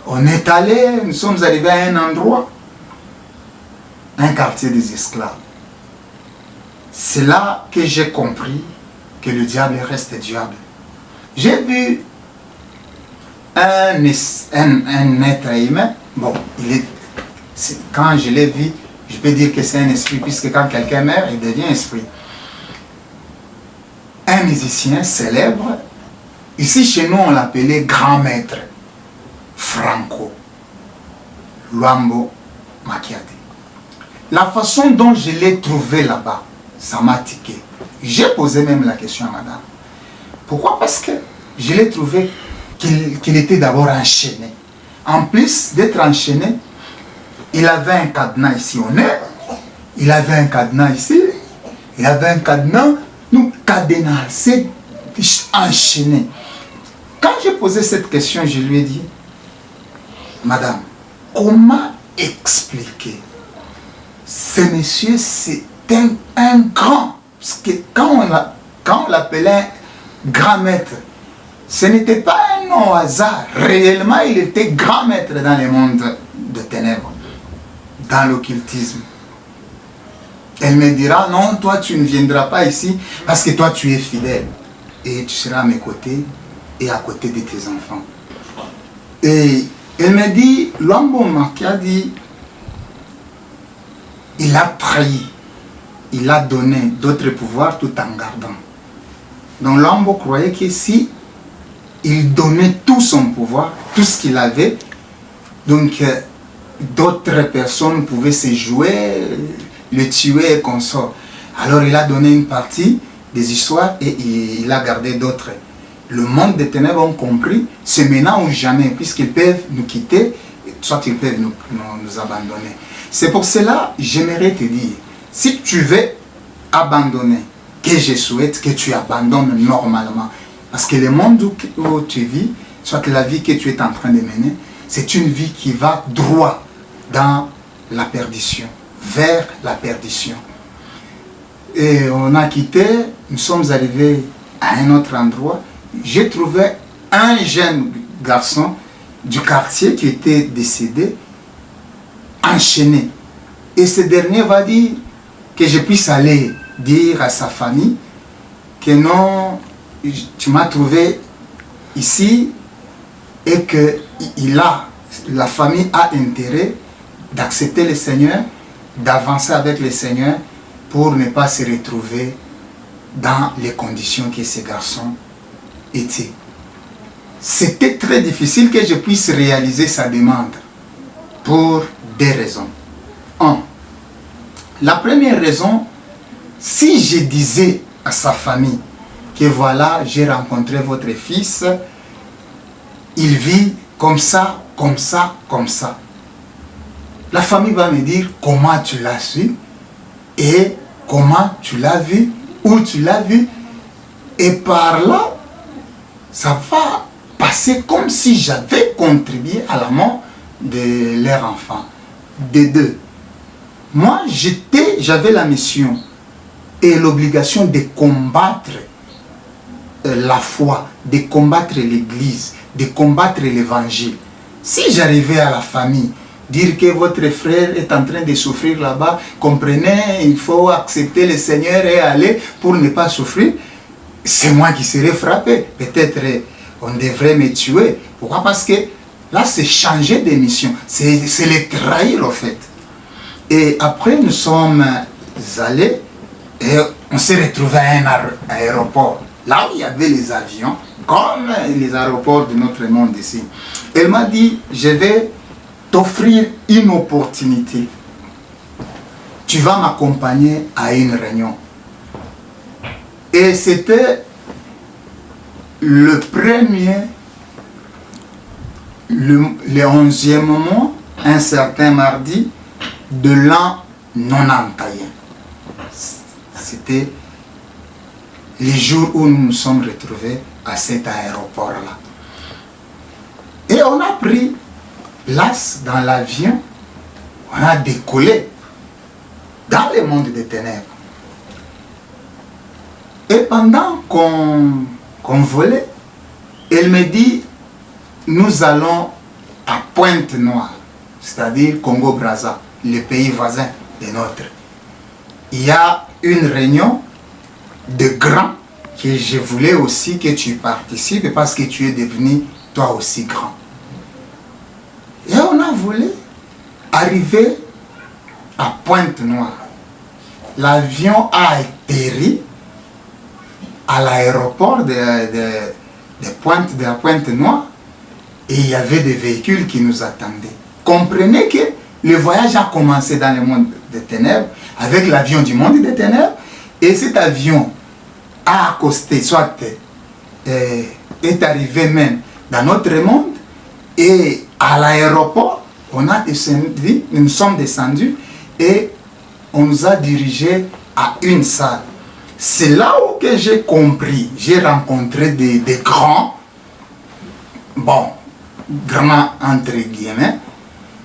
On est allé, nous sommes arrivés à un endroit, un quartier des esclaves. C'est là que j'ai compris que le diable reste diable. J'ai vu un être humain, bon, quand je l'ai vu, je peux dire que c'est un esprit, puisque quand quelqu'un meurt, il devient esprit. Un musicien célèbre, ici chez nous on l'appelait grand maître, Franco Luambo Makiadi. La façon dont je l'ai trouvé là-bas, ça m'a tiqué. J'ai posé même la question à madame. Pourquoi? Parce que je l'ai trouvé qu'il était d'abord enchaîné. En plus d'être enchaîné, il avait un cadenas ici au nez, il avait un cadenas ici, il avait un cadenas, donc cadenassé, enchaîné. Quand j'ai posé cette question, je lui ai dit, madame, comment expliquer? Ce monsieur, c'est un grand, parce que quand on l'appelait grand maître, ce n'était pas un nom au hasard. Réellement, il était grand maître dans le monde de ténèbres, dans l'occultisme. Elle me dira, non, toi tu ne viendras pas ici parce que toi tu es fidèle. Et tu seras à mes côtés et à côté de tes enfants. Et elle me dit, Luambo Makiadi, il a trahi, il a donné d'autres pouvoirs tout en gardant. Donc Luambo croyait que si il donnait tout son pouvoir, tout ce qu'il avait, donc d'autres personnes pouvaient se jouer, le tuer et consort. Alors il a donné une partie des histoires et il a gardé d'autres. Le monde des ténèbres ont compris, c'est maintenant ou jamais, puisqu'ils peuvent nous quitter, soit ils peuvent nous abandonner. C'est pour cela, j'aimerais te dire, si tu veux abandonner, que je souhaite que tu abandonnes normalement. Parce que le monde où tu vis, soit la vie que tu es en train de mener, c'est une vie qui va droit dans la perdition, vers la perdition. Et on a quitté, nous sommes arrivés à un autre endroit. J'ai trouvé un jeune garçon du quartier qui était décédé, enchaîné. Et ce dernier va dire que je puisse aller dire à sa famille que non, tu m'as trouvé ici et que la famille a intérêt d'accepter le Seigneur, d'avancer avec le Seigneur pour ne pas se retrouver dans les conditions que ces garçons étaient. C'était très difficile que je puisse réaliser sa demande pour deux raisons. La première raison, si je disais à sa famille que voilà, j'ai rencontré votre fils, il vit comme ça, comme ça, comme ça. La famille va me dire comment tu l'as su et comment tu l'as vu, où tu l'as vu. Et par là, ça va passer comme si j'avais contribué à la mort de leur enfant. Des deux. Moi, j'avais la mission et l'obligation de combattre la foi, de combattre l'église, de combattre l'évangile. Si j'arrivais à la famille, dire que votre frère est en train de souffrir là-bas, comprenez, il faut accepter le Seigneur et aller pour ne pas souffrir, c'est moi qui serais frappé. Peut-être on devrait me tuer. Pourquoi? Parce que Là, c'est changer de mission. C'est les trahir, en fait. Et après, nous sommes allés et on s'est retrouvés à un aéroport. Là où il y avait les avions, comme les aéroports de notre monde ici. Elle m'a dit, je vais t'offrir une opportunité. Tu vas m'accompagner à une réunion. Et c'était le 11e mois, un certain mardi de l'an 90. C'était les jours où nous nous sommes retrouvés à cet aéroport-là. Et on a pris place dans l'avion, on a décollé dans le monde des ténèbres. Et pendant qu'on volait, elle me dit, nous allons à Pointe-Noire, c'est-à-dire Congo-Brazza, le pays voisin de notre. Il y a une réunion de grands que je voulais aussi que tu participes parce que tu es devenu toi aussi grand. Et on a voulu arriver à Pointe-Noire. L'avion a atterri à l'aéroport de la Pointe-Noire et il y avait des véhicules qui nous attendaient. Comprenez que le voyage a commencé dans le monde des ténèbres avec l'avion du monde des ténèbres et cet avion a accosté, soit est arrivé même dans notre monde et à l'aéroport, nous sommes descendus et on nous a dirigés à une salle. C'est là où que j'ai compris, j'ai rencontré des grands, bon, grands entre guillemets,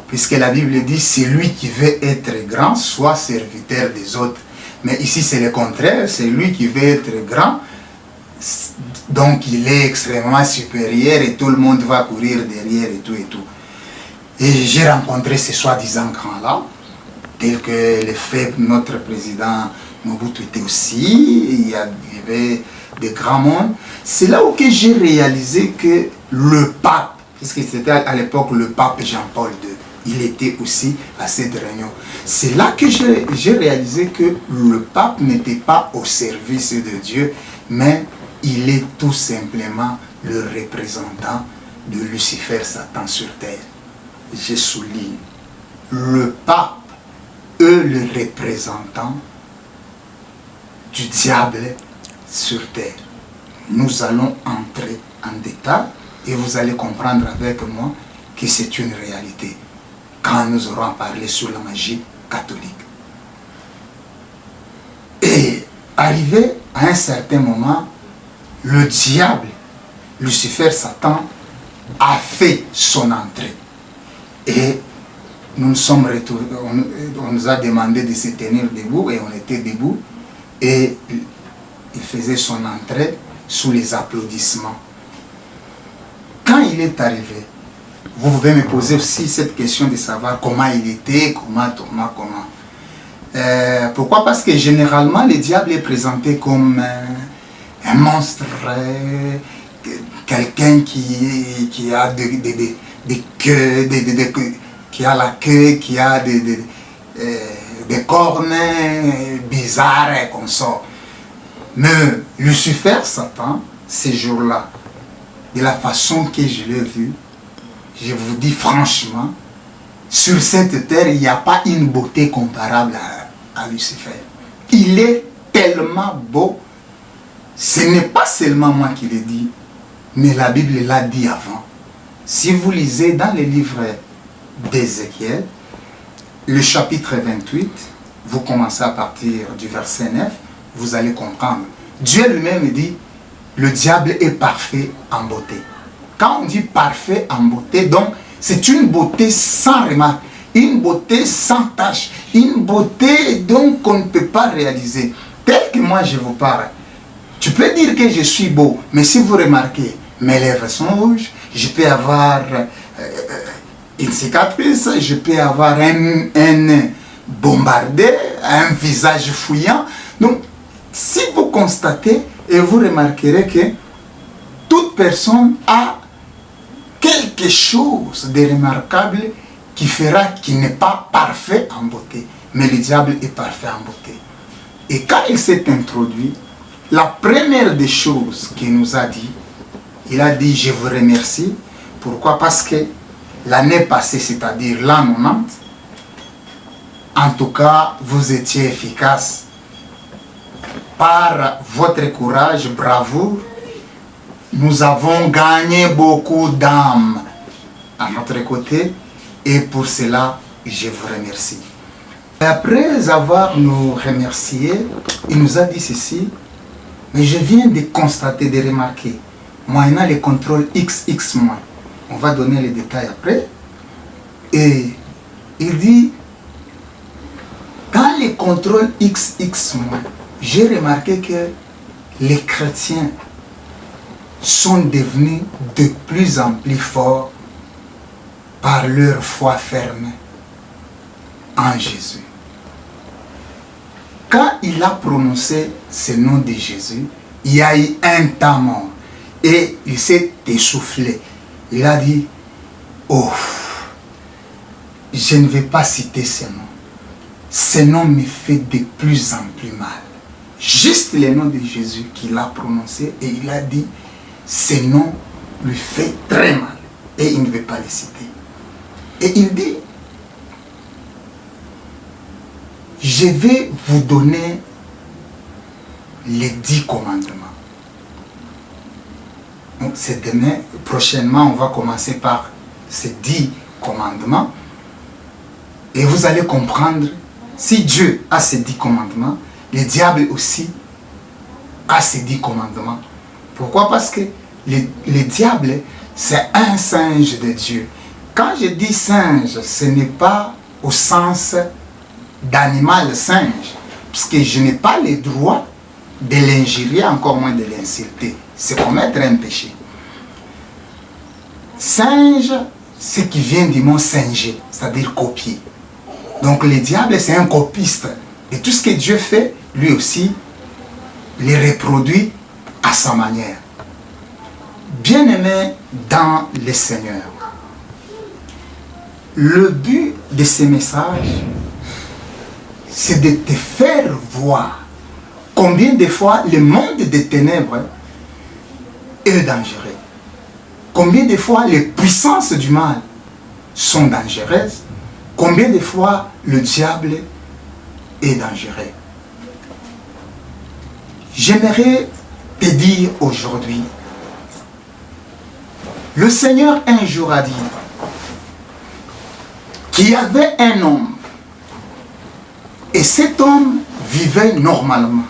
puisque la Bible dit, c'est lui qui veut être grand, soit serviteur des autres. Mais ici c'est le contraire, c'est lui qui veut être grand, donc il est extrêmement supérieur et tout le monde va courir derrière et tout et tout. Et j'ai rencontré ces soi-disant grands-là, tels que le fait notre président Mobutu était aussi, il y avait des grands mondes. C'est là où que j'ai réalisé que le pape, puisque c'était à l'époque le pape Jean-Paul II, il était aussi à cette réunion. C'est là que j'ai réalisé que le pape n'était pas au service de Dieu, mais il est tout simplement le représentant de Lucifer, Satan sur terre. Je souligne, le pape est le représentant du diable sur terre. Nous allons entrer en détail et vous allez comprendre avec moi que c'est une réalité quand nous aurons parlé sur la magie catholique. Et arrivé à un certain moment, le diable, Lucifer, Satan, a fait son entrée. Et nous nous sommes retrouvés, on nous a demandé de se tenir debout et on était debout. Et il faisait son entrée sous les applaudissements. Quand il est arrivé, vous pouvez me poser aussi cette question de savoir comment il était, comment. Pourquoi? Parce que généralement, le diable est présenté comme un monstre, quelqu'un qui a des queues, qui a la queue, qui a des cornes bizarres comme ça. Mais Lucifer, Satan, ces jours-là, de la façon que je l'ai vu, je vous dis franchement, sur cette terre, il n'y a pas une beauté comparable à Lucifer. Il est tellement beau. Ce n'est pas seulement moi qui l'ai dit, mais la Bible l'a dit avant. Si vous lisez dans le livre d'Ézéchiel, le chapitre 28, vous commencez à partir du verset 9, vous allez comprendre. Dieu lui-même dit, le diable est parfait en beauté. Quand on dit parfait en beauté, donc c'est une beauté sans remarque, une beauté sans tache, une beauté donc qu'on ne peut pas réaliser. Tel que moi je vous parle, tu peux dire que je suis beau, mais si vous remarquez, mes lèvres sont rouges, je peux avoir une cicatrice, je peux avoir un bombardé, un visage fouillant. Donc, si vous constatez, et vous remarquerez que toute personne a quelque chose de remarquable qui fera qu'il n'est pas parfait en beauté. Mais le diable est parfait en beauté. Et quand il s'est introduit, la première des choses qu'il nous a dit, il a dit, je vous remercie. Pourquoi? Parce que l'année passée, c'est-à-dire l'an 90, en tout cas, vous étiez efficace. Par votre courage, bravoure, nous avons gagné beaucoup d'âmes à notre côté. Et pour cela, je vous remercie. Et après avoir nous remercié, il nous a dit ceci. Mais je viens de constater, de remarquer, moyennant les contrôles XX-. On va donner les détails après. Et il dit, dans les contrôles XX-, j'ai remarqué que les chrétiens sont devenus de plus en plus forts par leur foi ferme en Jésus. Quand il a prononcé ce nom de Jésus, il y a eu un temps mort et il s'est essoufflé. Il a dit, oh, je ne vais pas citer ce nom. Ce nom me fait de plus en plus mal. Juste le nom de Jésus qu'il a prononcé et il a dit, ce nom lui fait très mal et il ne veut pas le citer. Et il dit, je vais vous donner les 10 commandements. Donc c'est demain, prochainement on va commencer par ces 10 commandements. Et vous allez comprendre, si Dieu a ces 10 commandements, le diable aussi a ces 10 commandements. Pourquoi? Parce que le diable, c'est un singe de Dieu. Quand je dis singe, ce n'est pas au sens d'animal singe, puisque je n'ai pas le droit de l'injurier, encore moins de l'insulter. C'est commettre un péché. Singe, c'est qui vient du mot singer, c'est-à-dire copier. Donc le diable, c'est un copiste. Et tout ce que Dieu fait, lui aussi, les reproduit à sa manière. Bien-aimé dans le Seigneur, le but de ces messages, c'est de te faire voir combien de fois le monde des ténèbres est dangereux. Combien de fois les puissances du mal sont dangereuses. Combien de fois le diable est dangereux. J'aimerais te dire aujourd'hui, le Seigneur un jour a dit qu'il y avait un homme et cet homme vivait normalement.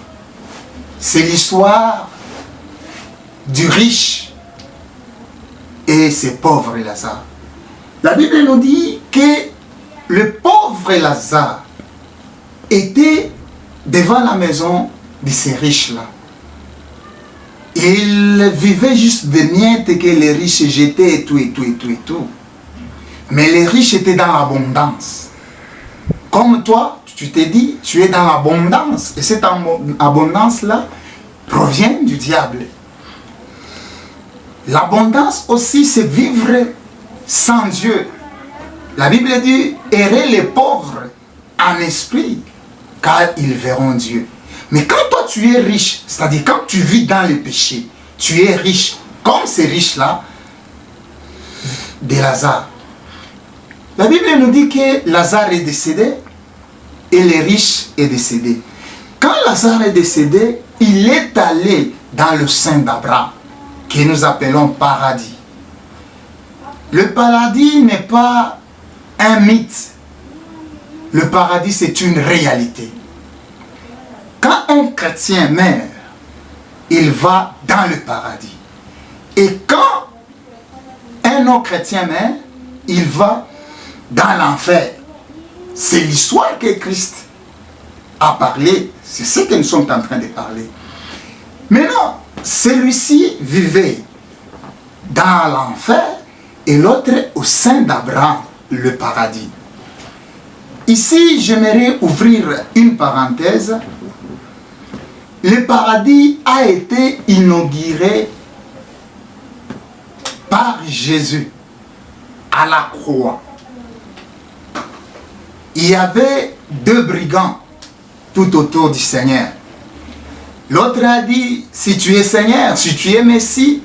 C'est l'histoire du riche et ses pauvres Lazare. La Bible nous dit que le pauvre Lazare était devant la maison de ces riches-là. Il vivait juste des miettes que les riches jetaient et tout, et tout, et tout, et tout. Mais les riches étaient dans l'abondance. Comme toi, tu t'es dit, tu es dans l'abondance. Et cette abondance-là provient du diable. L'abondance aussi, c'est vivre sans Dieu. La Bible dit, errez les pauvres en esprit, car ils verront Dieu. Mais quand toi tu es riche, c'est-à-dire quand tu vis dans le péché, tu es riche, comme ces riches-là, de Lazare. La Bible nous dit que Lazare est décédé et le riche est décédé. Quand Lazare est décédé, il est allé dans le sein d'Abraham, que nous appelons paradis. Le paradis n'est pas un mythe. Le paradis, c'est une réalité. Quand un chrétien meurt, il va dans le paradis. Et quand un non-chrétien meurt, il va dans l'enfer. C'est l'histoire que Christ a parlé. C'est ce que nous sommes en train de parler. Mais non, celui-ci vivait dans l'enfer et l'autre au sein d'Abraham, le paradis. Ici, j'aimerais ouvrir une parenthèse. Le paradis a été inauguré par Jésus. à la croix, il y avait deux brigands tout autour du Seigneur. L'autre a dit, si tu es Seigneur, si tu es Messie,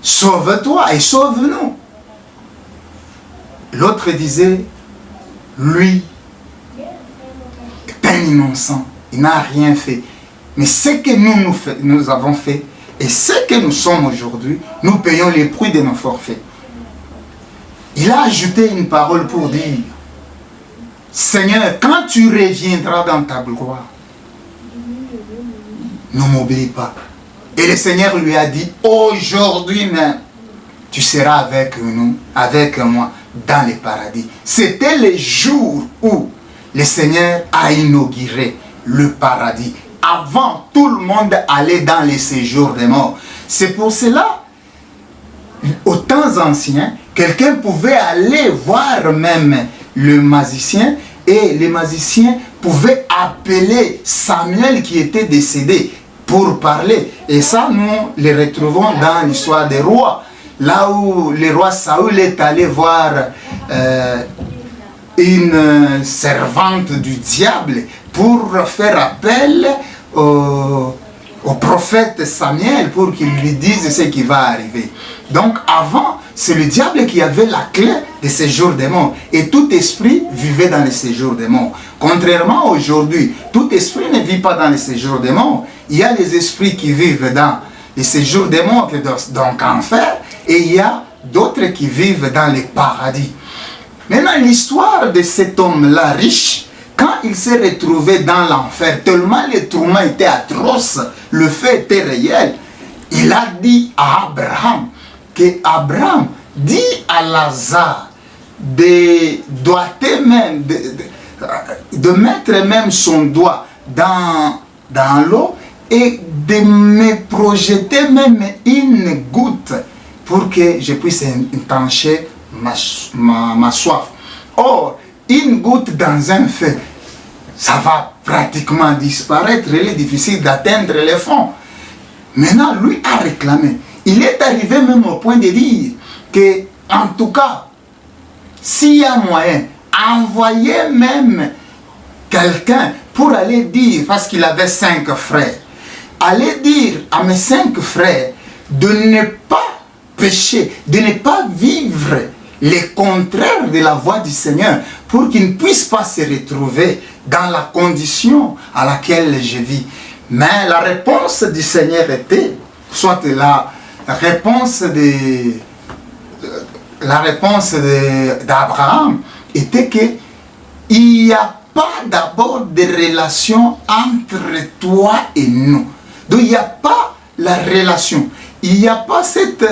sauve-toi et sauve-nous. L'autre disait, lui est un innocent, il n'a rien fait. Mais ce que nous avons fait et ce que nous sommes aujourd'hui, nous payons les prix de nos forfaits. Il a ajouté une parole pour dire, Seigneur, quand tu reviendras dans ta gloire, ne m'oublie pas. Et le Seigneur lui a dit, aujourd'hui même, tu seras avec nous, avec moi, dans le paradis. C'était le jour où le Seigneur a inauguré le paradis. Avant, tout le monde allait dans les séjours des morts. C'est pour cela, aux temps anciens, quelqu'un pouvait aller voir même le magicien, et les magiciens pouvaient appeler Samuel qui était décédé pour parler. Et ça, nous le retrouvons dans l'histoire des rois. Là où le roi Saül est allé voir une servante du diable pour faire appel au prophète Samuel pour qu'il lui dise ce qui va arriver. Donc avant, c'est le diable qui avait la clé des séjours des morts. Et tout esprit vivait dans les séjours des morts. Contrairement aujourd'hui, tout esprit ne vit pas dans les séjours des morts. Il y a les esprits qui vivent dans les séjours des morts, donc enfer, et il y a d'autres qui vivent dans les paradis. Maintenant, l'histoire de cet homme-là riche, quand il s'est retrouvé dans l'enfer, tellement les tourments étaient atroces, le fait était réel, il a dit à Abraham, que Abraham dit à Lazare de doigter même, de mettre même son doigt dans l'eau et de me projeter même une goutte pour que je puisse étancher ma soif. Or, une goutte dans un feu, ça va pratiquement disparaître, il est difficile d'atteindre le fond. Maintenant, lui a réclamé. Il est arrivé même au point de dire que, en tout cas, s'il y a moyen, envoyer même quelqu'un pour aller dire, parce qu'il avait 5 frères, aller dire à mes 5 frères de ne pas pécher, de ne pas vivre les contraires de la voie du Seigneur, pour qu'ils ne puissent pas se retrouver dans la condition à laquelle je vis. Mais la réponse du Seigneur était, soit la réponse d'Abraham était que il n'y a pas d'abord de relation entre toi et nous. Donc il n'y a pas la relation. Il n'y a pas cette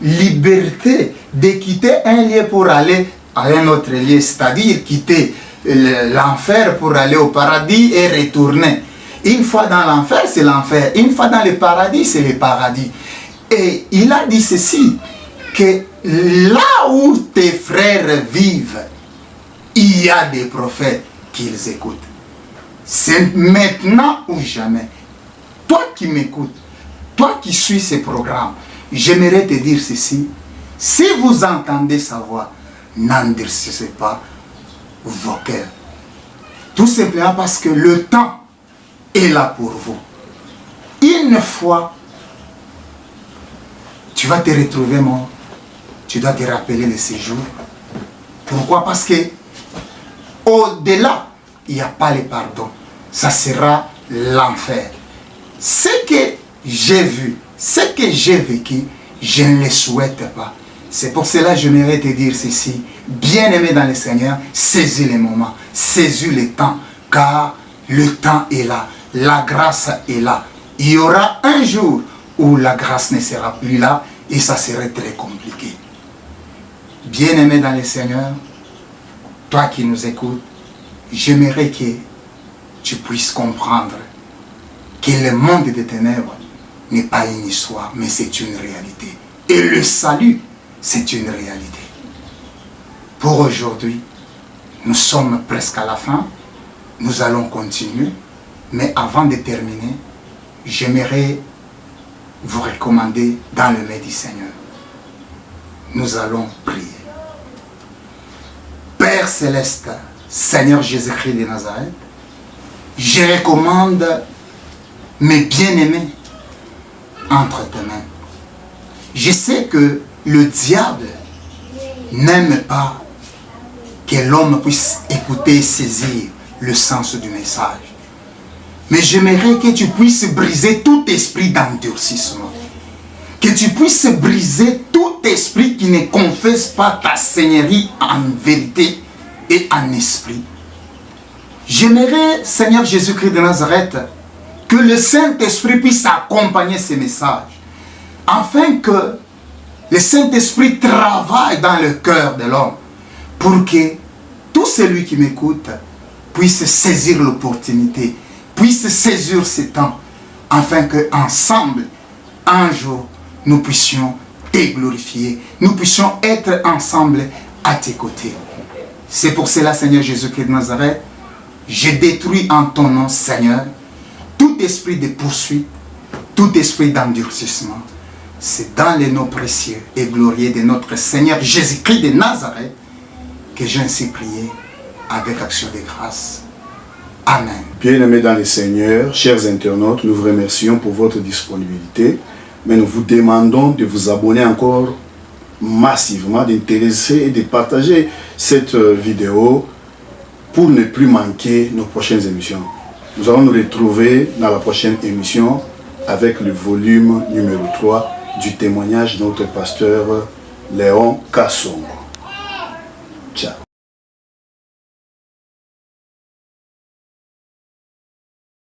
liberté de quitter un lieu pour aller à un autre lieu, c'est-à-dire quitter l'enfer pour aller au paradis et retourner. Une fois dans l'enfer, c'est l'enfer. Une fois dans le paradis, c'est le paradis. Et il a dit ceci, que là où tes frères vivent, il y a des prophètes qu'ils écoutent. C'est maintenant ou jamais. Toi qui m'écoutes, toi qui suis ce programme, j'aimerais te dire ceci. Si vous entendez sa voix, n'endurcissez pas vos cœurs. Tout simplement parce que le temps est là pour vous. Une fois, tu vas te retrouver mort. Tu dois te rappeler de ces jours. Pourquoi? Parce que au-delà, il n'y a pas le pardon. Ça sera l'enfer. Ce que j'ai vu, ce que j'ai vécu, je ne le souhaite pas. C'est pour cela que j'aimerais te dire ceci. Bien-aimé dans le Seigneur, saisis les moments, saisis le temps, car le temps est là, la grâce est là. Il y aura un jour où la grâce ne sera plus là et ça serait très compliqué. Bien-aimé dans le Seigneur, toi qui nous écoutes, j'aimerais que tu puisses comprendre que le monde des ténèbres n'est pas une histoire, mais c'est une réalité. Et le salut, c'est une réalité. Pour aujourd'hui, nous sommes presque à la fin. Nous allons continuer. Mais avant de terminer, j'aimerais vous recommander dans le nom du Seigneur. Nous allons prier. Père céleste, Seigneur Jésus-Christ de Nazareth, je recommande mes bien-aimés entre tes mains. Je sais que le diable n'aime pas que l'homme puisse écouter et saisir le sens du message. Mais j'aimerais que tu puisses briser tout esprit d'endurcissement. Que tu puisses briser tout esprit qui ne confesse pas ta Seigneurie en vérité et en esprit. J'aimerais, Seigneur Jésus-Christ de Nazareth, que le Saint-Esprit puisse accompagner ces messages, afin que le Saint-Esprit travaille dans le cœur de l'homme, pour que tout celui qui m'écoute puisse saisir l'opportunité, puisse saisir ce temps, afin qu'ensemble, un jour, nous puissions te glorifier, nous puissions être ensemble à tes côtés. C'est pour cela, Seigneur Jésus-Christ de Nazareth, je détruis en ton nom, Seigneur, tout esprit de poursuite, tout esprit d'endurcissement. C'est dans les noms précieux et glorieux de notre Seigneur Jésus-Christ de Nazareth que j'ai ainsi prié avec action de grâce. Amen. Bien-aimés dans le Seigneur, chers internautes, nous vous remercions pour votre disponibilité, mais nous vous demandons de vous abonner encore massivement, d'intéresser et de partager cette vidéo pour ne plus manquer nos prochaines émissions. Nous allons nous retrouver dans la prochaine émission avec le volume numéro 3 du témoignage de notre pasteur Léon Kassongo. Ciao.